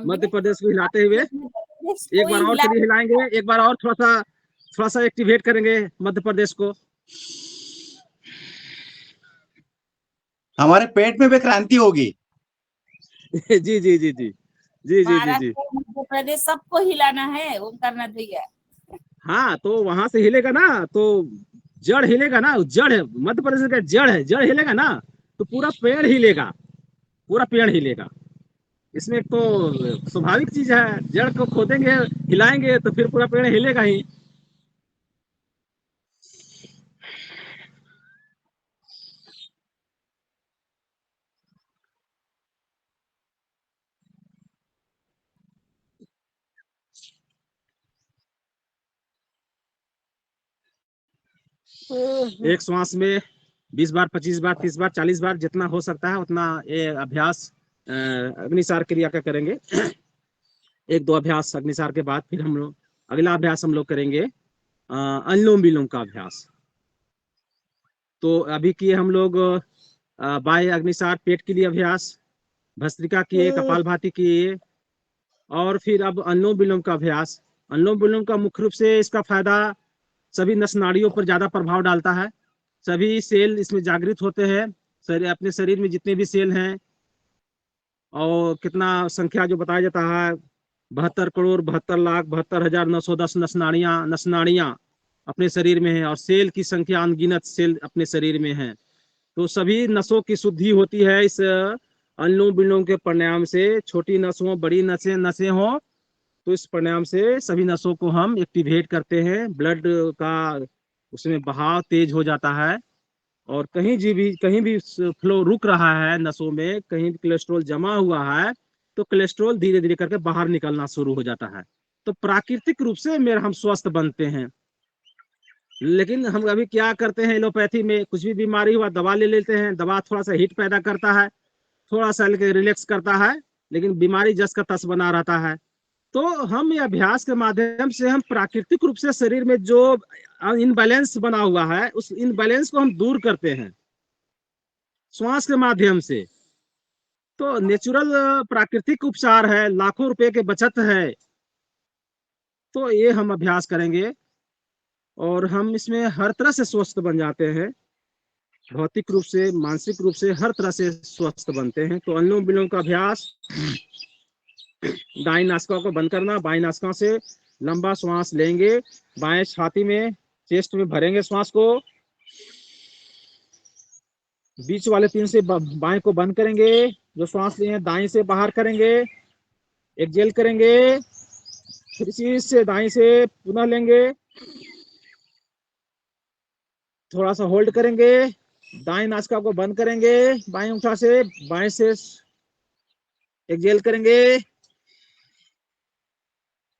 मध्य प्रदेश को हिलाते हुए एक बार और चलिए हिलाएंगे, एक बार और थोड़ा सा एक्टिवेट करेंगे मध्य प्रदेश को। हमारे पेट में भी क्रांति होगी। जी जी जी जी जी जी जी जी जी। मध्य प्रदेश सबको हिलाना है ओंकारनाथ भैया। हाँ, तो वहां से हिलेगा ना, तो जड़ हिलेगा ना, जड़ है मध्य प्रदेश का, जड़ है, जड़ हिलेगा ना तो पूरा पेड़ हिलेगा, पूरा पेड़ हिलेगा। इसमें एक तो स्वाभाविक चीज है, जड़ को खोदेंगे हिलाएंगे तो फिर पूरा पेड़ हिलेगा ही। एक श्वास में 20 बार, 25 बार, 30 बार, 40 बार, जितना हो सकता है उतना ये अभ्यास अग्निसार क्रिया का करेंगे। एक दो अभ्यास अग्निसार के बाद फिर हम लोग अगला अभ्यास हम लोग करेंगे अनुलोम विलोम का अभ्यास। तो अभी किए हम लोग बाह्य अग्निसार पेट के लिए अभ्यास, भस्त्रिका किए, कपालभाति किए, और फिर अब अनुलोम विलोम का अभ्यास। अनुलोम विलोम का मुख्य रूप से इसका फायदा सभी नस नाड़ियों पर ज्यादा प्रभाव डालता है, सभी सेल इसमें जागृत होते हैं, अपने शरीर में जितने भी सेल हैं, और कितना संख्या जो बताया जाता है 72 करोड़ 72 लाख 72,910 नस नाड़ियां अपने शरीर में है, और सेल की संख्या अनगिनत सेल अपने शरीर में है। तो सभी नसों की शुद्धि होती है इस अनुलोम विलोम के प्राणायाम से। छोटी नसों, बड़ी नसें हों, तो इस प्राणायाम से सभी नसों को हम एक्टिवेट करते हैं, ब्लड का उसमें बहाव तेज हो जाता है, और कहीं भी फ्लो रुक रहा है नसों में, कहीं भी कोलेस्ट्रॉल जमा हुआ है, तो कोलेस्ट्रॉल धीरे धीरे करके बाहर निकलना शुरू हो जाता है। तो प्राकृतिक रूप से हम स्वस्थ बनते हैं। लेकिन हम अभी क्या करते हैं, एलोपैथी में कुछ भी बीमारी हुआ दवा ले लेते हैं, दवा थोड़ा सा हिट पैदा करता है, थोड़ा सा रिलैक्स करता है, लेकिन बीमारी जस का तस बना रहता है। तो हम ये अभ्यास के माध्यम से हम प्राकृतिक रूप से शरीर में जो इनबैलेंस बना हुआ है, उस इनबैलेंस को हम दूर करते हैं श्वास के माध्यम से। तो नेचुरल प्राकृतिक उपचार है, लाखों रुपए के बचत है। तो ये हम अभ्यास करेंगे, और हम इसमें हर तरह से स्वस्थ बन जाते हैं, भौतिक रूप से, मानसिक रूप से, हर तरह से स्वस्थ बनते हैं। तो अनुलोम विलोम का अभ्यास, दाईं नासिका को बंद करना, बाईं नासिका से लंबा श्वास लेंगे, बाएं छाती में, चेस्ट में भरेंगे श्वास को, बीच वाले 3 से बाएं को बंद करेंगे, जो श्वास लिए दाईं से बाहर करेंगे, एक्सहेल करेंगे, फिर इसी से दाईं से पुनः लेंगे, थोड़ा सा होल्ड करेंगे, दाईं नासिका को बंद करेंगे, बाएं अंगूठा से, बाएं से एक्सहेल करेंगे,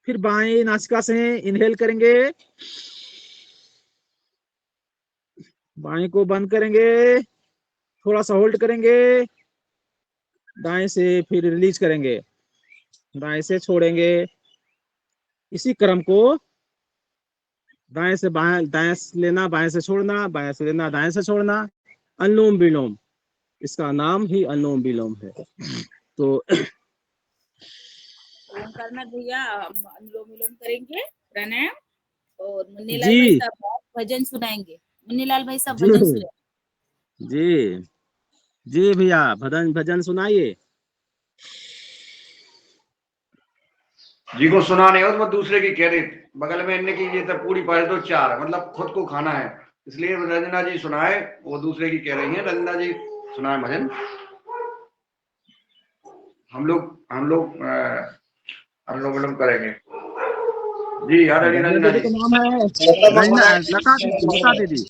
फिर बाएं नासिका से इनहेल करेंगे, बाएं को बंद करेंगे, थोड़ा सा होल्ड करेंगे, दाएं से फिर रिलीज करेंगे, दाएं से छोड़ेंगे। इसी क्रम को दाएं से बाएं, दाएं से लेना, बाएं से छोड़ना, बाएं से लेना, दाएं से छोड़ना, अनुलोम विलोम, इसका नाम ही अनुलोम विलोम है। तो ओंकारनाथ भैया हम अनुलोम विलोम करेंगे प्राणायाम, और मुन्नीलाल भाई साहब भजन सुनाएंगे। मुन्नीलाल भाई साहब भजन सुनाएंगे। जी जी भैया, भजन सुनाइए। जी को सुना नहीं हो तो मैं दूसरे की कह रही, बगल में इनने की ये तो पूरी पारी तो 4, मतलब खुद को खाना है, इसलिए रंजना जी सुनाए, वो दूसरे की कह रही हैं। रंजना जी सुनाए भजन। हम लोग अनुलोम विलोम करेंगे। जी आदरणीय रंजना रंजना दीदी जी। का नाम है लता दीदी, लता दीदी,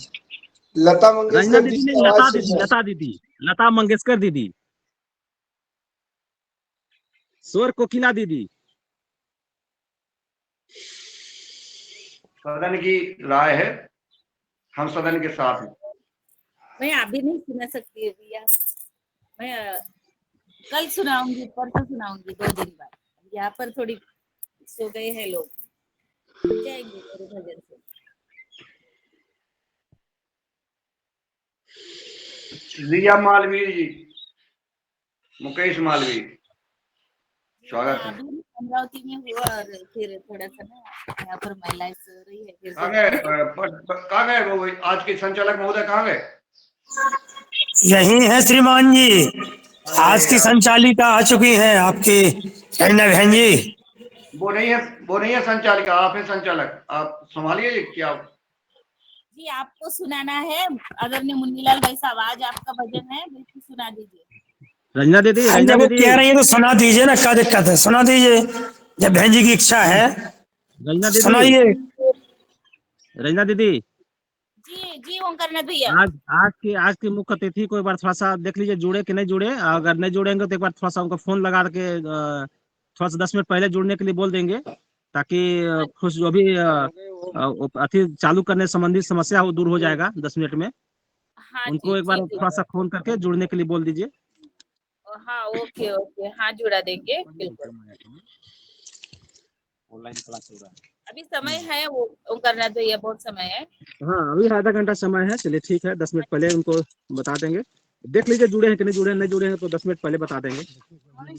लता रंजना मंगेशकर जी दीदी की नहीं, आवाज लता सुन दीदी, रहे हैं। लता दीदी, लता मंगेशकर दीदी, स्वर कोकिला दीदी। सदन की राय है, हम सदन के साथ हैं। मैं अभी नहीं सुना सकती है भैया, मैं कल सुनाऊंगी, परसों सुनाऊंगी, 2 दिन बाद। यहाँ पर थोड़ी सो गए हैं लोग, उठ जाएंगे मेरे भजन से। रिया मालवीय जी, मुकेश मालवीय, स्वागत है। अभी अमरावती में हुआ और फिर थोड़ा सा ना यहाँ पर महिलाएं सो रही है, फिर कहाँ गए कहाँ गए वो आज के संचालक महोदय, कहाँ गए? यही है श्रीमान जी, आज की संचालिका आ चुकी हैं आपकी रंजना बहन जी। वो नहीं है संचालिका, आप है संचालक, आप संभालिए क्या। जी आपको सुनाना है, आदरणीय मुन्नीलाल भाई साहब, आज आपका भजन है, बिल्कुल सुना दीजिए। रंजना दीदी, भाई रंजना जब वो दीदी, कह रही है तो सुना दीजिए ना, क्या दिक्कत है, सुना दीजिए जब बहन जी की इच्छा है। रंजना दीदी, सुनाइए। रंजना दीदी, जी जी ओंकारनाथ भैया। आज की मुख्य अतिथि को एक बार थोड़ा सा देख लीजिए, जुड़े कि नहीं जुड़े। अगर नहीं जुड़ेंगे तो एक बार थोड़ा सा उनको फोन लगा के थोड़ा सा 10 मिनट पहले जुड़ने के लिए बोल देंगे, ताकि खुश जो भी अति चालू करने संबंधी समस्या वो दूर हो जाएगा 10 मिनट में। हाँ जी उनको एक बार ठीक थोड़ा सा फोन करके जुड़ने के लिए बोल दीजिए। है, हाँ ओके ओके, हाँ जुड़ा देंगे बिल्कुल। ऑनलाइन क्लास हो रहा है अभी समय है वो ओंकारनाथ भैया, बहुत समय है। हाँ, अभी आधा घंटा समय है। चलिए ठीक है, 10 मिनट पहले उनको बता देंगे। देख लीजिए जुड़े हैं कि नहीं जुड़े हैं, नहीं जुड़े हैं तो 10 मिनट पहले बता देंगे। चलिए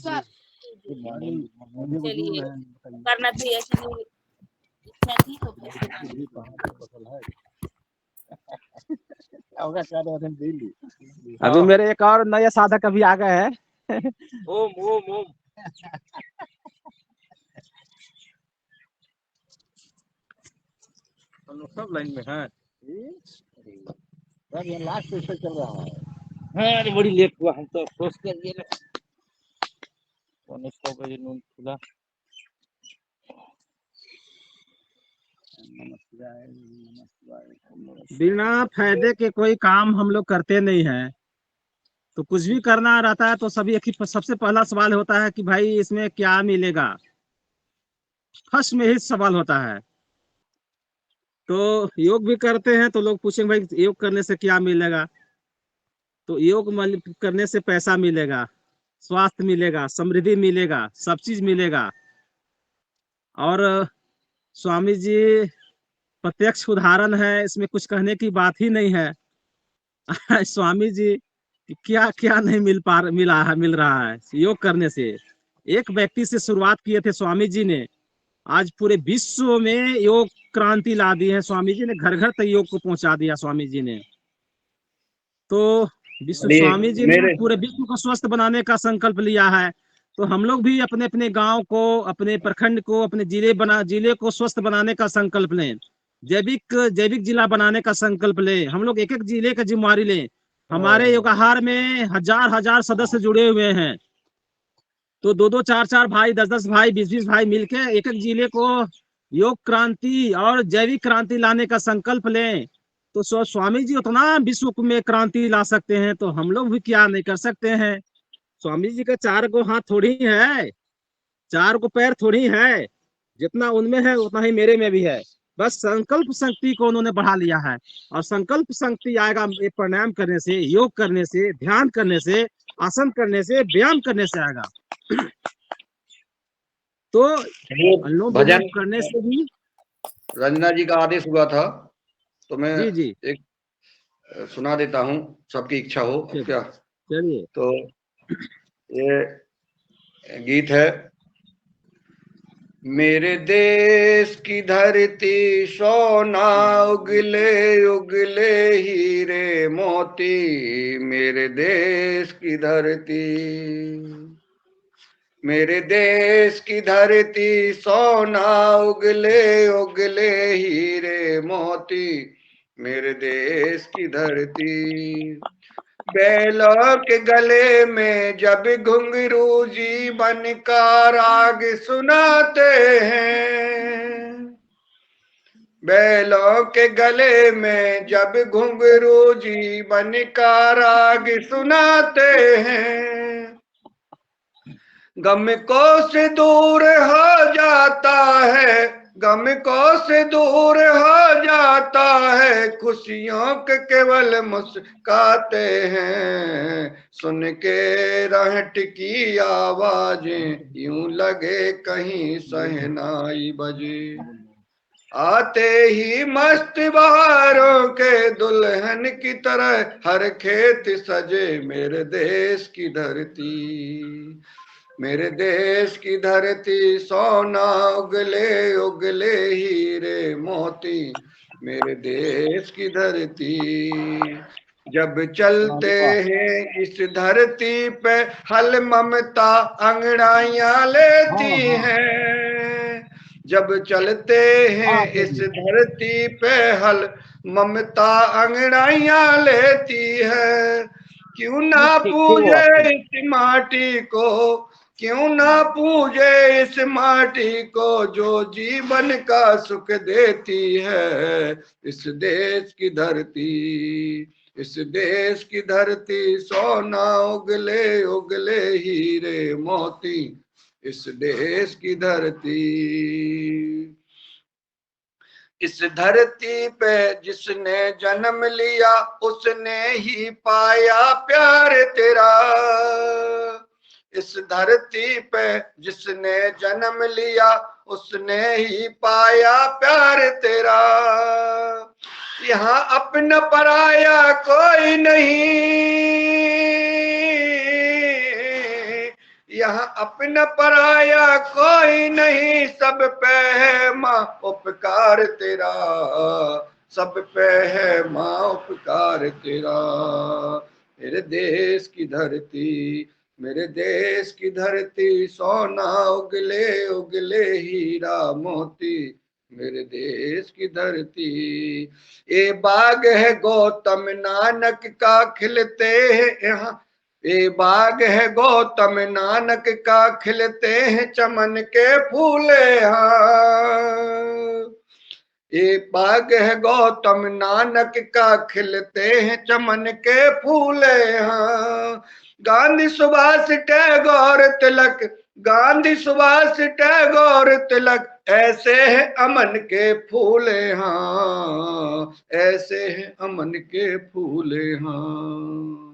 ओंकारनाथ भैया की इच्छा थी तो फिर सुना। अभी मेरे एक और नए साधक अभी आ गए हैं। ओम ओम ओम। हम लोग सब लाइन में हैं। ये लास्ट से चल रहा है। अरे बड़ी लेट हुआ, हम तो सोच कर ये 9 बजे नून खुला। बिना फायदे के कोई काम हम लोग करते नहीं है। तो कुछ भी करना रहता है तो सभी एक ही सबसे पहला सवाल होता है कि भाई इसमें क्या मिलेगा, फर्स्ट में ही सवाल होता है। तो योग भी करते हैं तो लोग पूछेंगे भाई योग करने से क्या मिलेगा, तो योग करने से पैसा मिलेगा, स्वास्थ्य मिलेगा, समृद्धि मिलेगा, सब चीज मिलेगा। और स्वामी जी प्रत्यक्ष उदाहरण है, इसमें कुछ कहने की बात ही नहीं है। स्वामी जी क्या क्या नहीं मिल रहा है योग करने से। एक व्यक्ति से शुरुआत किए थे स्वामी जी ने, आज पूरे विश्व में योग क्रांति ला दी है। स्वामी जी ने घर घर तक योग को पहुंचा दिया स्वामी जी ने। तो स्वामी जी ने पूरे विश्व को स्वस्थ बनाने का संकल्प लिया है। तो हम लोग भी अपने अपने गांव को, अपने प्रखंड को, अपने जिले को स्वस्थ बनाने का संकल्प लें। जैविक जिला बनाने का संकल्प लें। हम लोग एक एक जिले का जिम्मेवारी लें। हमारे योगाहार में हजार हजार सदस्य जुड़े हुए हैं। तो 2-2, 4-4 भाई, 10-10 भाई, 20-20 भाई मिलके एक एक जिले को योग क्रांति और जैविक क्रांति लाने का संकल्प लें। तो स्वामी जी उतना विश्व में क्रांति ला सकते हैं, तो हम लोग भी क्या नहीं कर सकते हैं। स्वामी जी का 4 गो हाथ थोड़ी है, 4 गो पैर थोड़ी है। जितना उनमें है उतना ही मेरे में भी है। बस संकल्प शक्ति को उन्होंने बढ़ा लिया है। और संकल्प शक्ति आएगा प्राणायाम करने से, योग करने से, ध्यान करने से, आसन करने से, व्यायाम करने से आएगा। तो अनुलोम भजन विलोम करने से भी रंजना जी का आदेश हुआ था, तो मैं जी जी एक सुना देता हूँ, सबकी इच्छा हो क्या। चलिए। तो ये गीत है। मेरे देश की धरती सोना उगले उगले हीरे मोती, मेरे देश की धरती, मेरे देश की धरती सोना उगले उगले हीरे मोती, मेरे देश की धरती। बैलों के गले में जब घुंघरू जीवन का राग सुनाते हैं, बैलों के गले में जब घुंघरू जीवन का राग सुनाते हैं, गम को से दूर हो जाता है, गम को से दूर हो जाता है, खुशियों के केवल मुस्काते हैं, सुन के रहट की आवाजें यूं लगे कहीं सहनाई बजे, आते ही मस्त बहारों के दुल्हन की तरह हर खेत सजे, मेरे देश की धरती, मेरे देश की धरती सोना उगले उगले हीरे मोती, मेरे देश की धरती। जब चलते हैं इस धरती पे हल ममता अंगड़ाइयां लेती हैं, जब चलते हैं इस धरती पे हल ममता अंगड़ाइयां लेती है, क्यों ना पूजे इस माटी को, क्यों ना पूजे इस माटी को जो जीवन का सुख देती है, इस देश की धरती, इस देश की धरती सोना उगले उगले हीरे मोती, इस देश की धरती। इस धरती पे जिसने जन्म लिया उसने ही पाया प्यार तेरा, इस धरती पे जिसने जन्म लिया उसने ही पाया प्यार तेरा, यहाँ अपना पराया कोई नहीं, यहाँ अपना पराया कोई नहीं, सब पे है माँ उपकार तेरा, सब पे है माँ उपकार तेरा, मेरे देश की धरती, मेरे देश की धरती सोना उगले उगले हीरा मोती, मेरे देश की धरती। ये बाग है गौतम नानक का खिलते हैं यहाँ, ये बाग है गौतम नानक का खिलते हैं चमन के फूले यहाँ, ये बाग है गौतम नानक का खिलते हैं चमन के फूले यहाँ, गांधी सुभाष टैगोर तिलक, गांधी सुभाष टैगोर तिलक, ऐसे है अमन के फूले हाँ, ऐसे है अमन के फूले हाँ,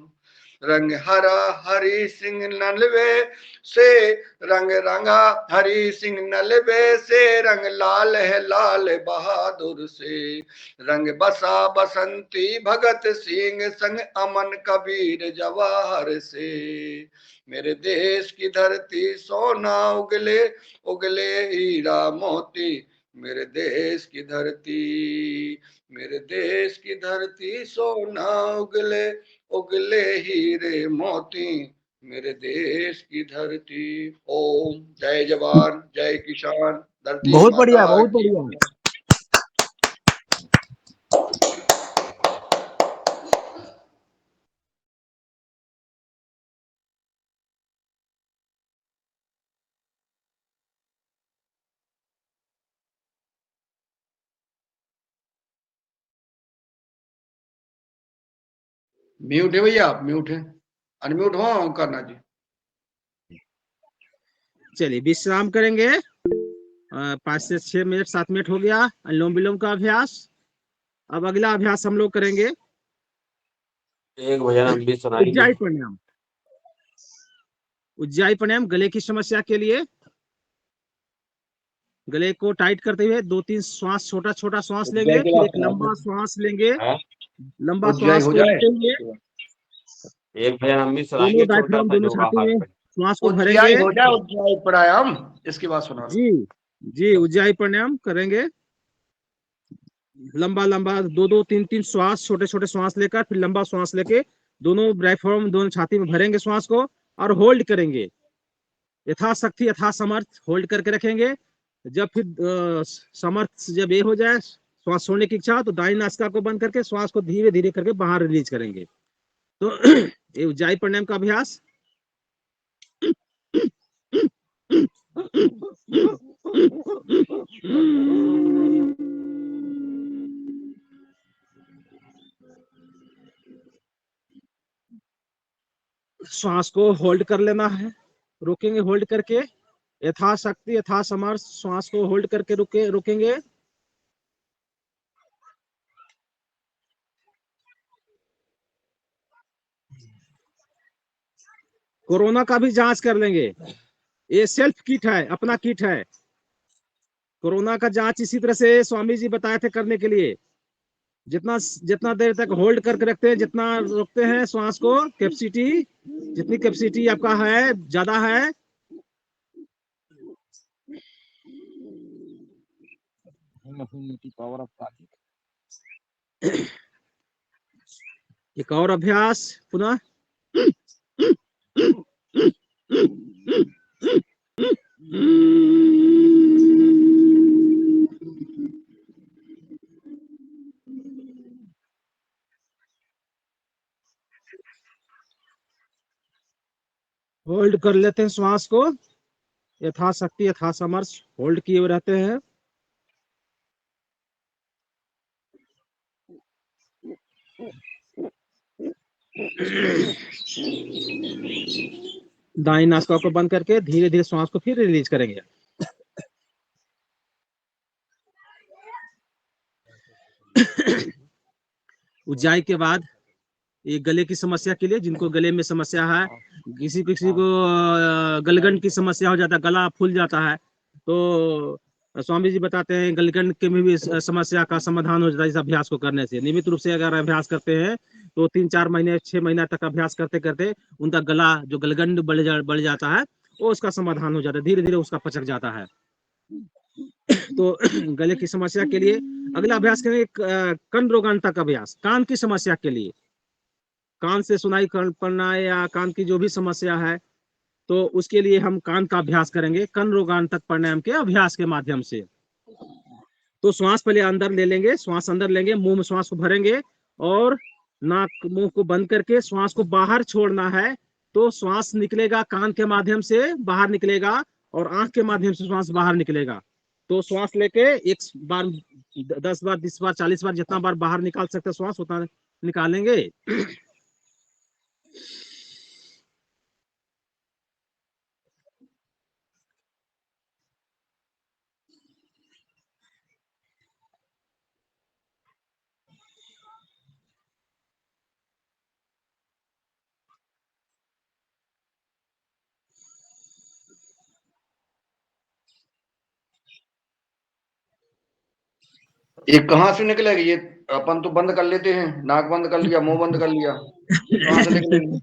रंग हरा हरी सिंह नलवे से, रंग रंगा हरी सिंह नलवे से, रंग लाल है लाल बहादुर से, रंग बसा बसंती भगत सिंह संग अमन कबीर जवाहर से, मेरे देश की धरती सोना उगले उगले हीरा मोती, मेरे देश की धरती, मेरे देश की धरती सोना उगले उगले हीरे मोती, मेरे देश की धरती। ओम जय जवान जय किसान, धरती बहुत बढ़िया, माता बहुत की। बढ़िया। म्यूट है भैया, आप म्यूट है, अनम्यूट हो करना जी। चलिए विश्राम करेंगे, 5 से 6 मिनट 7 मिनट हो गया अनुलोम विलोम का अभ्यास। अब अगला अभ्यास हम लोग करेंगे एक भजन हम भी सुनाएंगे। उज्जाई प्राणायाम। उज्जाई प्राणायाम गले की समस्या के लिए गले को टाइट करते हुए 2-3 श्वास, छोटा छोटा श्वास लेंगे, फिर एक लंबा श्वास लेंगे, लंबा उज्जाई श्वास हो को जाए, लेते हुए एक भजन हम भी दोनों सुनाएंगे, छोटा डायफ्राम सा दोनों योगा छाती हाथ में पे। श्वास को उज्जाई भरेंगे। हो जाए, उज्जाई प्राणायाम इसकी बात सुना। जी जी, उज्जाई प्राणायाम करेंगे। लंबा लंबा 2-3 श्वास, छोटे छोटे श्वास लेकर फिर लंबा श्वास लेके दोनों डायफ्राम दोनों छाती में भरेंगे श्वास को और होल्ड करेंगे, यथाशक्ति यथासमर्थ होल्ड करके रखेंगे। जब फिर समर्थ जब ये हो जाए श्वास छोड़ने की इच्छा तो दाहिनी नासिका को बंद करके श्वास को धीरे धीरे करके बाहर रिलीज करेंगे। तो ये उज्जाई प्राणायाम का अभ्यास। श्वास को होल्ड कर लेना है, रोकेंगे होल्ड करके, यथाशक्ति यथासमर्थ श्वास को होल्ड करके रोकेंगे। कोरोना का भी जांच कर लेंगे, ये सेल्फ किट है, अपना किट है। कोरोना का जांच इसी तरह से स्वामी जी बताए थे करने के लिए। जितना जितना देर तक होल्ड करके रखते हैं, जितना रोकते हैं श्वास को, कैपेसिटी जितनी कैपेसिटी आपका है ज्यादा है, एक और अभ्यास पुनः। होल्ड कर लेते हैं श्वास को, यथाशक्ति यथासमर्थ होल्ड किए हुए रहते हैं। दाईं नासिका को बंद करके धीरे धीरे श्वास को फिर रिलीज करेंगे। उज्जाई के बाद ये गले की समस्या के लिए, जिनको गले में समस्या है, किसी किसी को गलगंड की समस्या हो जाता है, गला फूल जाता है, तो स्वामी जी बताते हैं गलगंड के में भी समस्या का समाधान हो जाता है इस अभ्यास को करने से। नियमित रूप से अगर अभ्यास करते हैं तो 3-4 महीने 6 महीना तक अभ्यास करते करते उनका गला जो गलगंड बढ़ जाता है वो उसका समाधान हो जाता है, धीरे धीरे उसका पचक जाता है। तो गले की समस्या के लिए अगला अभ्यास करेंगे कर्ण रोगांतक अभ्यास। कान की समस्या के लिए, कान से सुनाई पड़ना या कान की जो भी समस्या है, तो उसके लिए हम कान का अभ्यास करेंगे कर्ण रोगांतक प्राणायाम के अभ्यास के माध्यम से। तो श्वास पहले अंदर ले लेंगे, श्वास अंदर लेंगे, मुंह में श्वास को भरेंगे और नाक मुंह को बंद करके श्वास को बाहर छोड़ना है। तो श्वास निकलेगा कान के माध्यम से बाहर निकलेगा और आंख के माध्यम से श्वास बाहर निकलेगा। तो श्वास लेके एक बार 10 बार 20 बार 40 बार जितना बार बाहर निकाल सकते श्वास उतना निकालेंगे। ये कहाँ से निकलेगी? ये अपन तो बंद कर लेते हैं, नाक बंद कर लिया, मुंह बंद कर लिया, कहाँ से निकलेगी?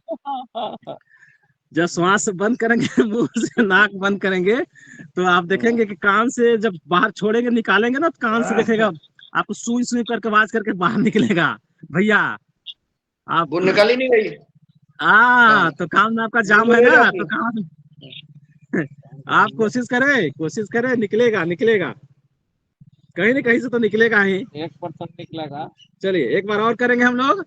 जब श्वास बंद करेंगे, मुंह से नाक बंद करेंगे, तो आप देखेंगे कि कान से जब बाहर छोड़ेंगे निकालेंगे ना, तो कान से देखेगा आपको सुई सुई करके आवाज करके बाहर निकलेगा। भैया आप वो निकल ही नहीं रही। तो काम में आपका जाम है ना, तो काम आप कोशिश करें निकलेगा निकलेगा, कहीं ना कहीं से तो निकलेगा ही। 1% निकलेगा। चलिए एक बार और करेंगे हम लोग।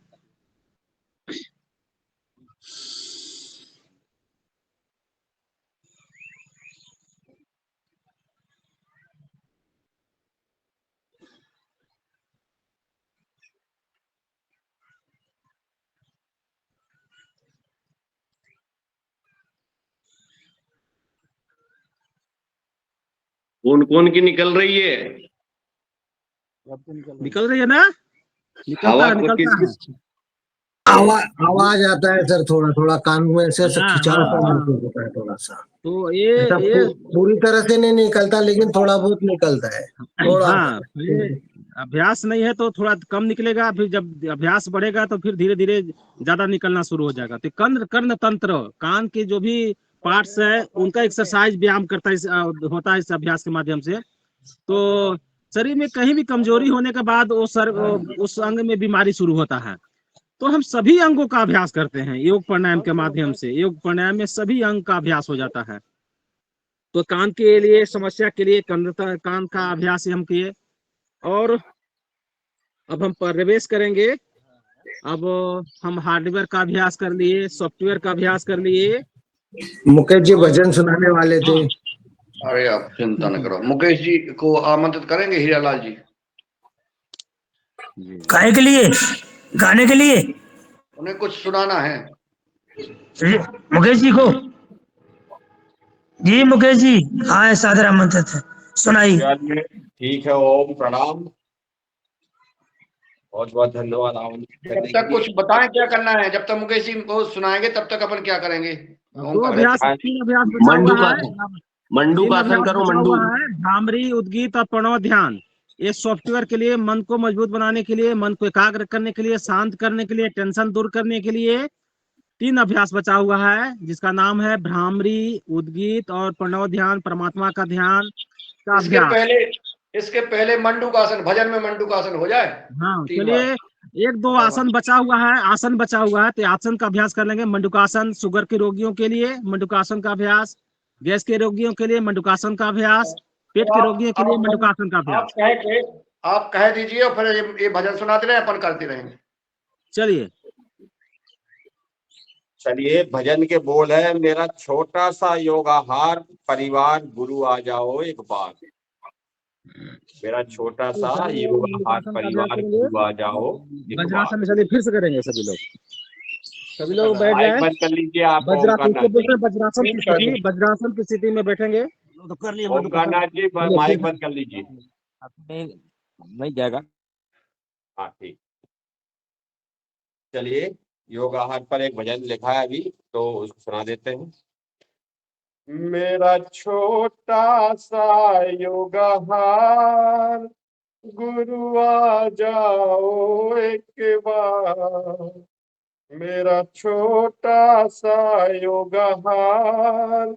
कौन कौन की निकल रही है? निकल रही है ना, हवा निकलता है। किस आवाज आता है सर, थोड़ा थोड़ा कान में से खिंचाव सा महसूस होता है थोड़ा सा। तो ये पूरी तरह से नहीं निकलता, लेकिन थोड़ा बहुत निकलता है थोड़ा। हाँ, अभ्यास नहीं है तो थोड़ा कम निकलेगा, फिर जब अभ्यास बढ़ेगा तो फिर धीरे धीरे ज्यादा निकलना शुरू हो जाएगा। तो कर्ण तंत्र, कान के जो भी पार्ट्स है उनका एक्सरसाइज व्यायाम होता है इस अभ्यास के माध्यम से। तो शरीर में कहीं भी कमजोरी होने के बाद उस अंग में बीमारी शुरू होता है। तो हम सभी अंगों का अभ्यास करते हैं योग प्राणायाम के माध्यम से। योग प्राणायाम में सभी अंग का अभ्यास हो जाता है। तो कान के लिए समस्या के लिए कान का अभ्यास हम किए। और अब हम प्रवेश करेंगे अब हम हार्डवेयर का अभ्यास कर लिए, सॉफ्टवेयर का अभ्यास कर लिए। मुकेश जी भजन सुनाने वाले थे। अरे आप चिंता न करो, मुकेश जी को आमंत्रित करेंगे, हीरालाल जी। गाने के लिए, गाने के लिए उन्हें कुछ सुनाना है। मुकेश जी को। जी मुकेश जी, हाँ सादर आमंत्रित है, सुनाई। चलिए ठीक है, ओम प्रणाम, बहुत बहुत धन्यवाद आमंत्रित जब करने तक के कुछ लिए। बताएं क्या करना है, जब तक मुकेश जी को सुनाएंगे तब तक अपन क्या करेंगे। दो ओंकार अभ्यास, ध्यान, 3 अभ्यास बचा हुआ है। मंडू 3 का आसन अभ्यास करो, बचा मंडू। हुआ है, भ्रामरी, उद्गीत और प्रणव ध्यान। ये सॉफ्टवेयर के लिए, मन को मजबूत बनाने के लिए, मन को एकाग्र करने के लिए, शांत करने के लिए, टेंशन दूर करने के लिए 3 अभ्यास बचा हुआ है, जिसका नाम है भ्रामरी, उद्गीत और प्रणव ध्यान, परमात्मा का ध्यान का इसके अभ्यास। पहले इसके पहले मंडूकासन, भजन में मंडूकासन हो जाए हाँ 3 बार। चलिए, 1-2 आसन बचा हुआ है, आसन बचा हुआ है, तो आसन का अभ्यास कर लेंगे। मंडूकासन शुगर के रोगियों के लिए मंडूकासन का अभ्यास, गैस के रोगियों के लिए मंडूकासन का अभ्यास, पेट तो के रोगियों के लिए मंडूकासन का आप अभ्यास। कह के आप कह दीजिए और फिर ये भजन सुनाते रहे, अपन करते रहेंगे। चलिए, चलिए भजन के बोल है, मेरा छोटा सा योगाहार परिवार गुरु आ जाओ एक बार। मेरा छोटा सा सभी लोग योगाहार मंडूकासन का अभ्यास परिवार करेंगे। गुरु आ जाओ एक बार। वज्रासन में चलिए फिर से करेंगे सभी लोग। सभी लोग बैठ माइक जाए। बंद कर लीजिए आप ओमकार वज्रासन नाथ को जी। बोलते हैं, वज्रासन की स्थिति, वज्रासन की स्थिति में बैठेंगे। तो कर लिए ओमकार मंडूकासन। नाथ जी चलिए, माइक फिर बंद कर लीजिए। नहीं जाएगा। हाँ ठीक। चलिए, योगाहार पर एक भजन लिखा है अभी, तो उसको सुना देते हैं। मेरा छोटा सा योगाहार गुरु आ जाओ एक बार। मेरा छोटा सा योगाहार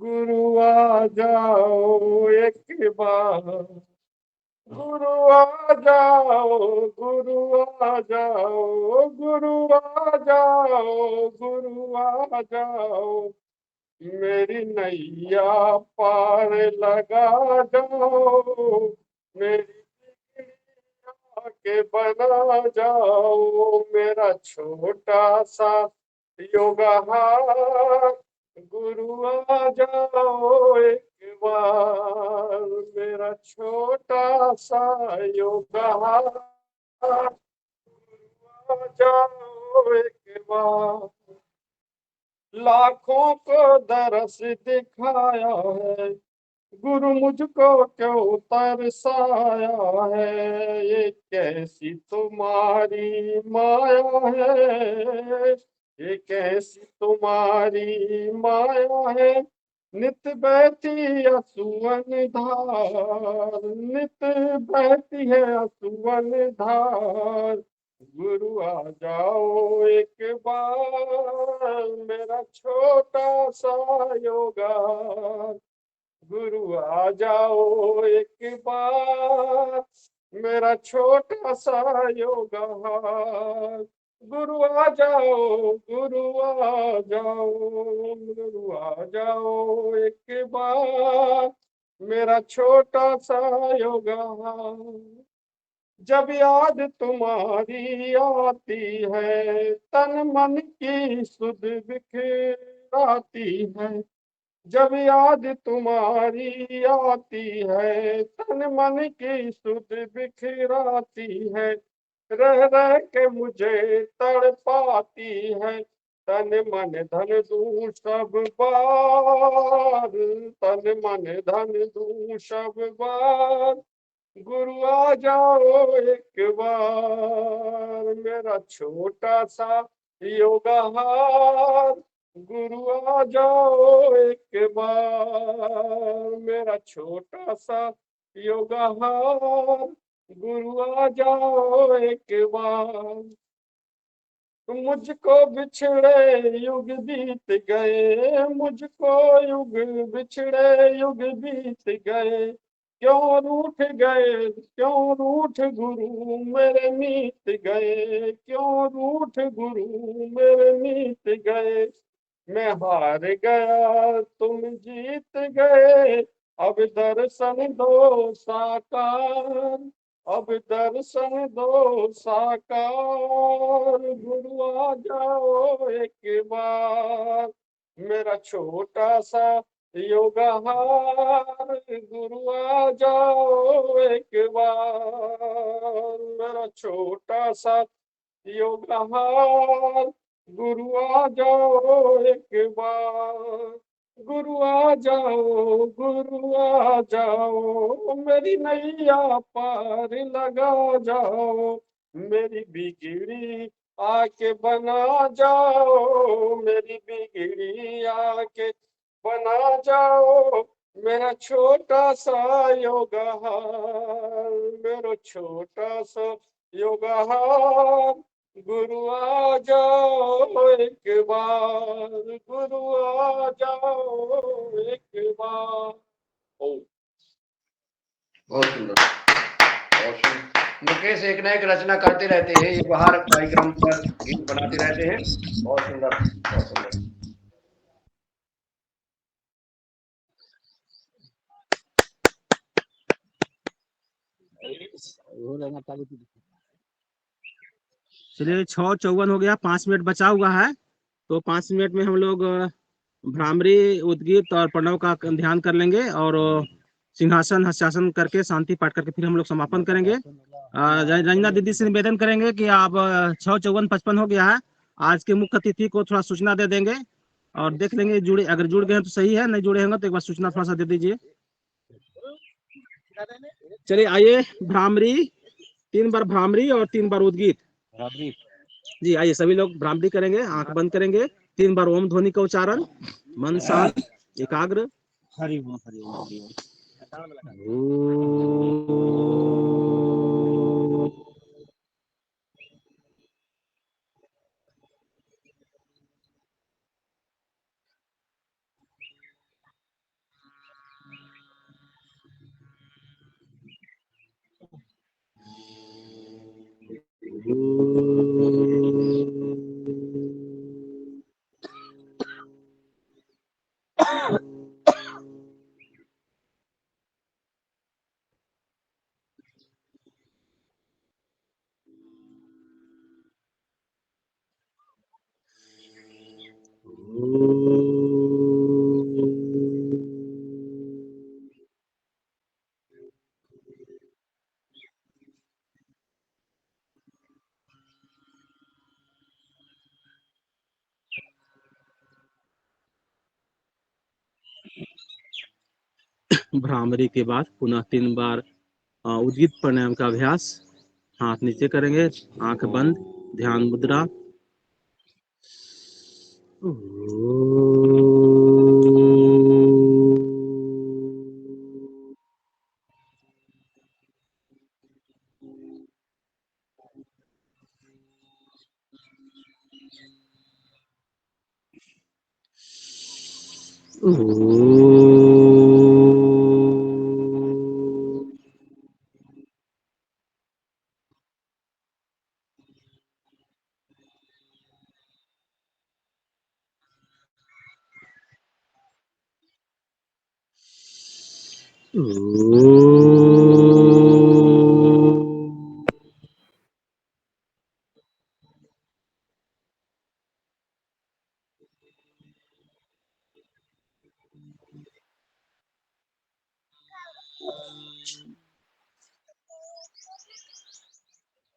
गुरु आ जाओ एक बार। गुरु आ जाओ, गुरु आ जाओ, गुरु आ जाओ, गुरु आ जाओ। मेरी नैया पार लगा जाओ, मेरी जिंदगी के बना जाओ। मेरा छोटा सा योगाहार गुरु आ जाओ एक बार। मेरा छोटा सा योगाहार गुरु आ जाओ एक बार। लाखों को दरस दिखाया है, गुरु मुझको क्यों तरसाया है। ये कैसी तुम्हारी माया है, ये कैसी तुम्हारी माया है। नित बहती असुवन धार, नित बहती है असुवन धार। गुरु आ जाओ एक बार। मेरा छोटा सा योगा गुरु आ जाओ एक बार। मेरा छोटा सा योगा गुरु आ जाओ, गुरु आ जाओ, गुरु आ जाओ एक बार। मेरा छोटा सा योगा। जब याद तुम्हारी आती है, तन मन की सुध बिखराती है। जब याद तुम्हारी आती है, तन मन की सुध बिखराती है। रह रह के मुझे तड़पाती है, तन मन धन दूं सब बार, तन मन धन दूं सब बार। गुरु आ जाओ एक बार। मेरा छोटा सा योगाहार गुरु आ जाओ एक बार। मेरा छोटा सा योगाहार गुरु आ जाओ एक बार। मुझको बिछड़े युग बीत गए, मुझको युग बिछड़े युग बीत गए। क्यों रूठ गए, क्यों रूठ गुरु मेरे मीत गए। क्यों रूठ गुरु मेरे मीत गए। मैं हार गया तुम जीत गए, अब दर्शन दो साकार। अब दर्शन दो साकार, गुरु आ जाओ एक बार। मेरा छोटा सा योगा हार, गुरु आ जाओ एक बार। मेरा छोटा सा योगा हार, गुरु आ जाओ एक बार। गुरु आ जाओ, गुरु आ जाओ, मेरी नैया पार लगा जाओ। मेरी बिगड़ी आके बना जाओ, मेरी बिगड़ी आके बना जाओ। मेरा छोटा सा योगा हार, मेरा छोटा सा योगा हार, गुरु आ जाओ एक बार, गुरु आ जाओ एक बार। ओ बहुत सुंदर, बहुत सुंदर। मुकेश एक ना एक रचना करते रहते हैं, ये बाहर कार्यक्रम पर गीत बनाते रहते हैं। बहुत सुंदर, बहुत सुंदर। चलिए 6:54 हो गया, 5 मिनट बचा हुआ है। तो 5 मिनट में हम लोग भ्रामरी, उद्गीत और प्रणव का ध्यान कर लेंगे और सिंहासन हस्तासन करके शांति पाठ करके फिर हम लोग समापन करेंगे। रंजना दीदी से निवेदन करेंगे कि आप 6:54-55 हो गया है, आज के मुख्य अतिथि को थोड़ा सूचना दे देंगे और देख लेंगे जुड़े, अगर जुड़ गए हैं तो सही है, नहीं जुड़े होंगे तो एक बार सूचना थोड़ा सा दे दीजिए। चलिए आइए, भ्रामरी 3 बार भ्रामरी और 3 बार उद्गीत। जी आइए, सभी लोग भ्रामरी करेंगे, आंख बंद करेंगे, 3 बार ओम ध्वनि का उच्चारण, मन शांत एकाग्र। हरि ओम हरि ओम हरि ओम। भ्रामरी के बाद पुनः 3 बार उद्गीत प्राणायाम का अभ्यास। हाथ नीचे करेंगे, आंख बंद, ध्यान मुद्रा।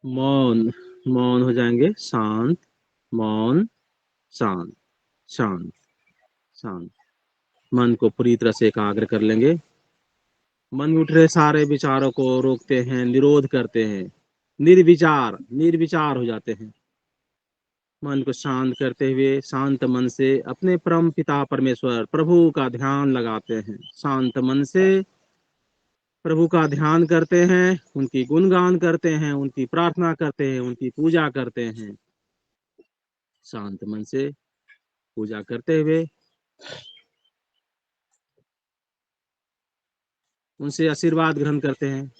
मौन, मौन हो जाएंगे, शांत, मौन, शांत, शांत, शांत। मन को पूरी तरह से एकाग्र कर लेंगे। मन में उठ रहे सारे विचारों को रोकते हैं, निरोध करते हैं, निर्विचार, निर्विचार हो जाते हैं। मन को शांत करते हुए शांत मन से अपने परम पिता परमेश्वर प्रभु का ध्यान लगाते हैं। शांत मन से प्रभु का ध्यान करते हैं, उनकी गुणगान करते हैं, उनकी प्रार्थना करते हैं, उनकी पूजा करते हैं। शांत मन से पूजा करते हुए उनसे आशीर्वाद ग्रहण करते हैं।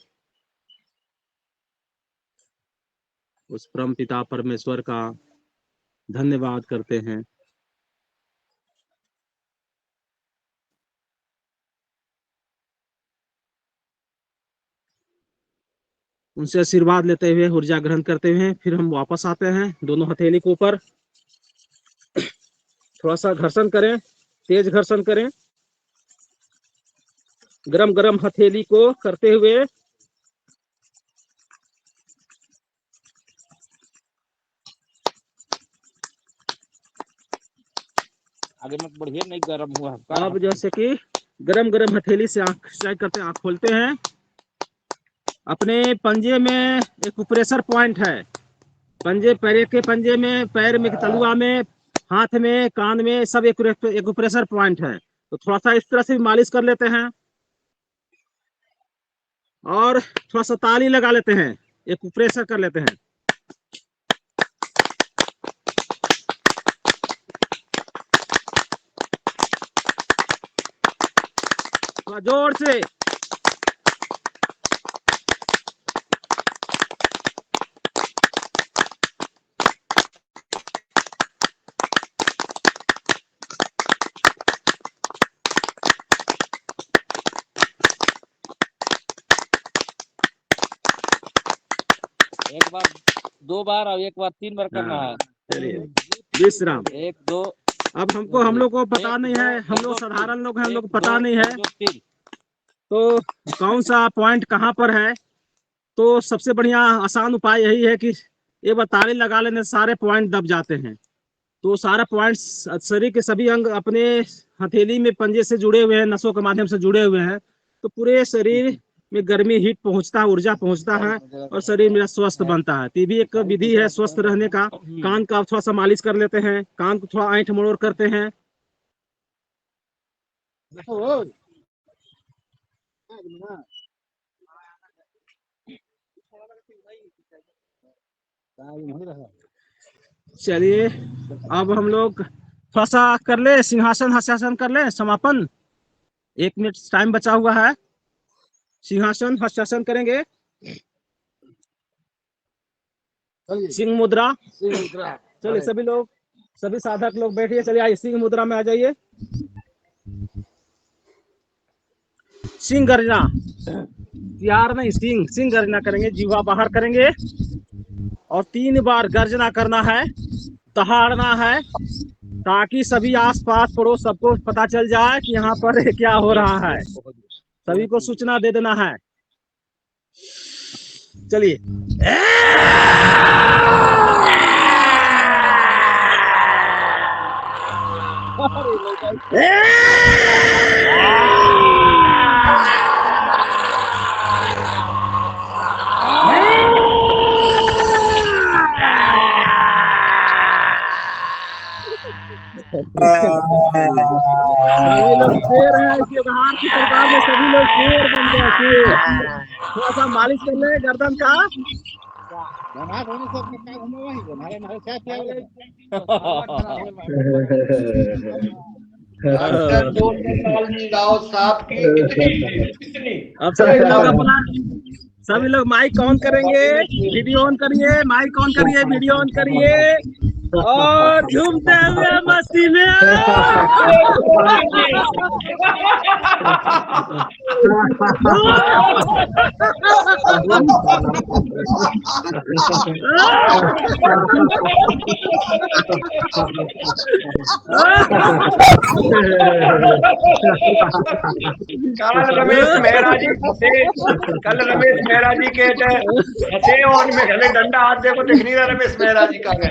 उस परम पिता परमेश्वर का धन्यवाद करते हैं। उनसे आशीर्वाद लेते हुए, ऊर्जा ग्रहण करते हुए फिर हम वापस आते हैं। दोनों हथेली के ऊपर थोड़ा सा घर्षण करें, तेज घर्षण करें, गरम गरम हथेली को करते हुए आगे मत बढ़िए, नहीं गर्म हुआ। अब जैसे कि गरम गरम हथेली से आंख स्ट्राइक करते हैं, आंख खोलते हैं। अपने पंजे में एक प्रेशर पॉइंट है, पंजे, पैर के पंजे में, पैर में, तलुआ में, हाथ में, कान में, सब एक प्रेशर पॉइंट है। तो थोड़ा सा इस तरह से मालिश कर लेते हैं और थोड़ा सा ताली लगा लेते हैं, एक प्रेशर कर लेते हैं। थोड़ा जोर से। एक बार, 2 बार और एक बार 3 बार करना है। चलिए, विश्राम। 1 2। अब हम लोग को पता नहीं है, हम लोग साधारण लोग हैं, हम लोग को पता नहीं है तो कौन सा पॉइंट कहाँ पर है। तो सबसे बढ़िया आसान उपाय यही है कि ये बार ताली लगा लेने से सारे पॉइंट दब जाते हैं। तो सारा पॉइंट, शरीर के सभी अंग अपने हथेली में पंजे से जुड़े हुए हैं, नसों के माध्यम से जुड़े हुए हैं। तो पूरे शरीर में गर्मी, हीट पहुंचता है, ऊर्जा पहुंचता है और शरीर मेरा स्वस्थ बनता है। तो ये भी एक विधि है स्वस्थ रहने का। कान का थोड़ा सा मालिश कर लेते हैं, कान को थोड़ा ऐंठ मरोड़ करते हैं। चलिए, अब हम लोग थोड़ा सा कर ले, सिंहासन हस्तासन कर ले, समापन। 1 मिनट टाइम बचा हुआ है। सिंहासन हस्तासन करेंगे। सिंह मुद्रा। चलिए सभी लोग, सभी साधक लोग बैठिए। चलिए आइए, सिंह मुद्रा में आ जाइए। सिंह गर्जना, यार नहीं, सिंह गर्जना करेंगे, जीवा बाहर करेंगे और 3 बार गर्जना करना है, दहाड़ना है, ताकि सभी आसपास पड़ोस सबको पता चल जाए कि यहाँ पर क्या हो रहा है। सभी को सूचना दे देना है। चलिए, सभी लोग शेर है इस व्यवहार की प्रकार में, सभी लोग शेर बन गए, शेर। थोड़ा सा मालिश कर ले गर्दन का। अब सभी लोग माइक ऑन करेंगे, वीडियो ऑन करिए, माइक ऑन करिए, वीडियो ऑन करिए और झूमते हुए मस्ती में। कल रमेश मेहरा जी के हथे और में गले डंडा हाथ देखो दिख नहीं रहा रमेश मेहरा जी का है।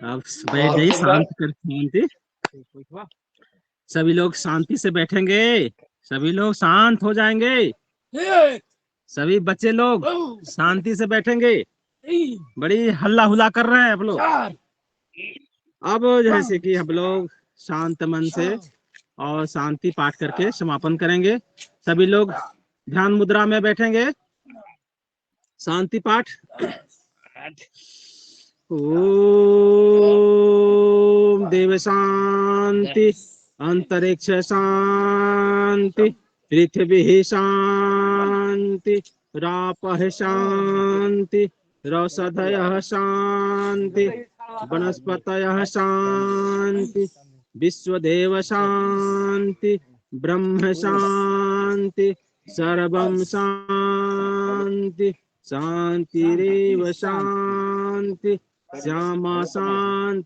अब बैठ जाइए, शांति। सभी लोग शांति से बैठेंगे, सभी लोग शांत हो जाएंगे, सभी बच्चे लोग शांति से बैठेंगे। बड़ी हल्ला हुला कर रहे हैं आप लोग। अब जैसे कि हम लोग शांत मन से और शांति पाठ करके समापन करेंगे। सभी लोग ध्यान मुद्रा में बैठेंगे। शांति पाठ। ओम देव शांति, अंतरिक्ष शांति, पृथ्वी शांति, रापः शांति, रौषधयः शांति, वनस्पतयः शांति, विश्वदेव शांति, ब्रह्म शांति, सर्वं शांति, शांतिरेव शांति, श्यामा शांतिरेधि।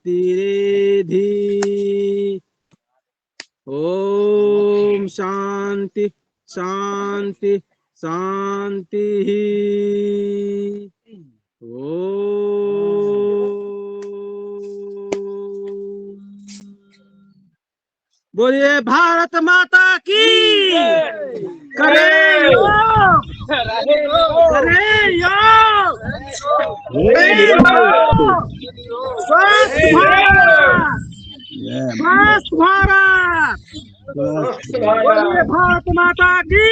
ओम शांति शांति शांति। बोलिए भारत माता की। करे योग, करे योग, स्वस्थ भारत, स्वस्थ भारत। बोलिए भारत माता की।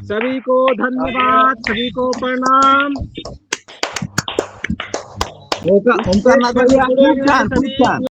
सभी को धन्यवाद, सभी को प्रणाम। ओंकार नाथ भैया खूप छान, खूप छान।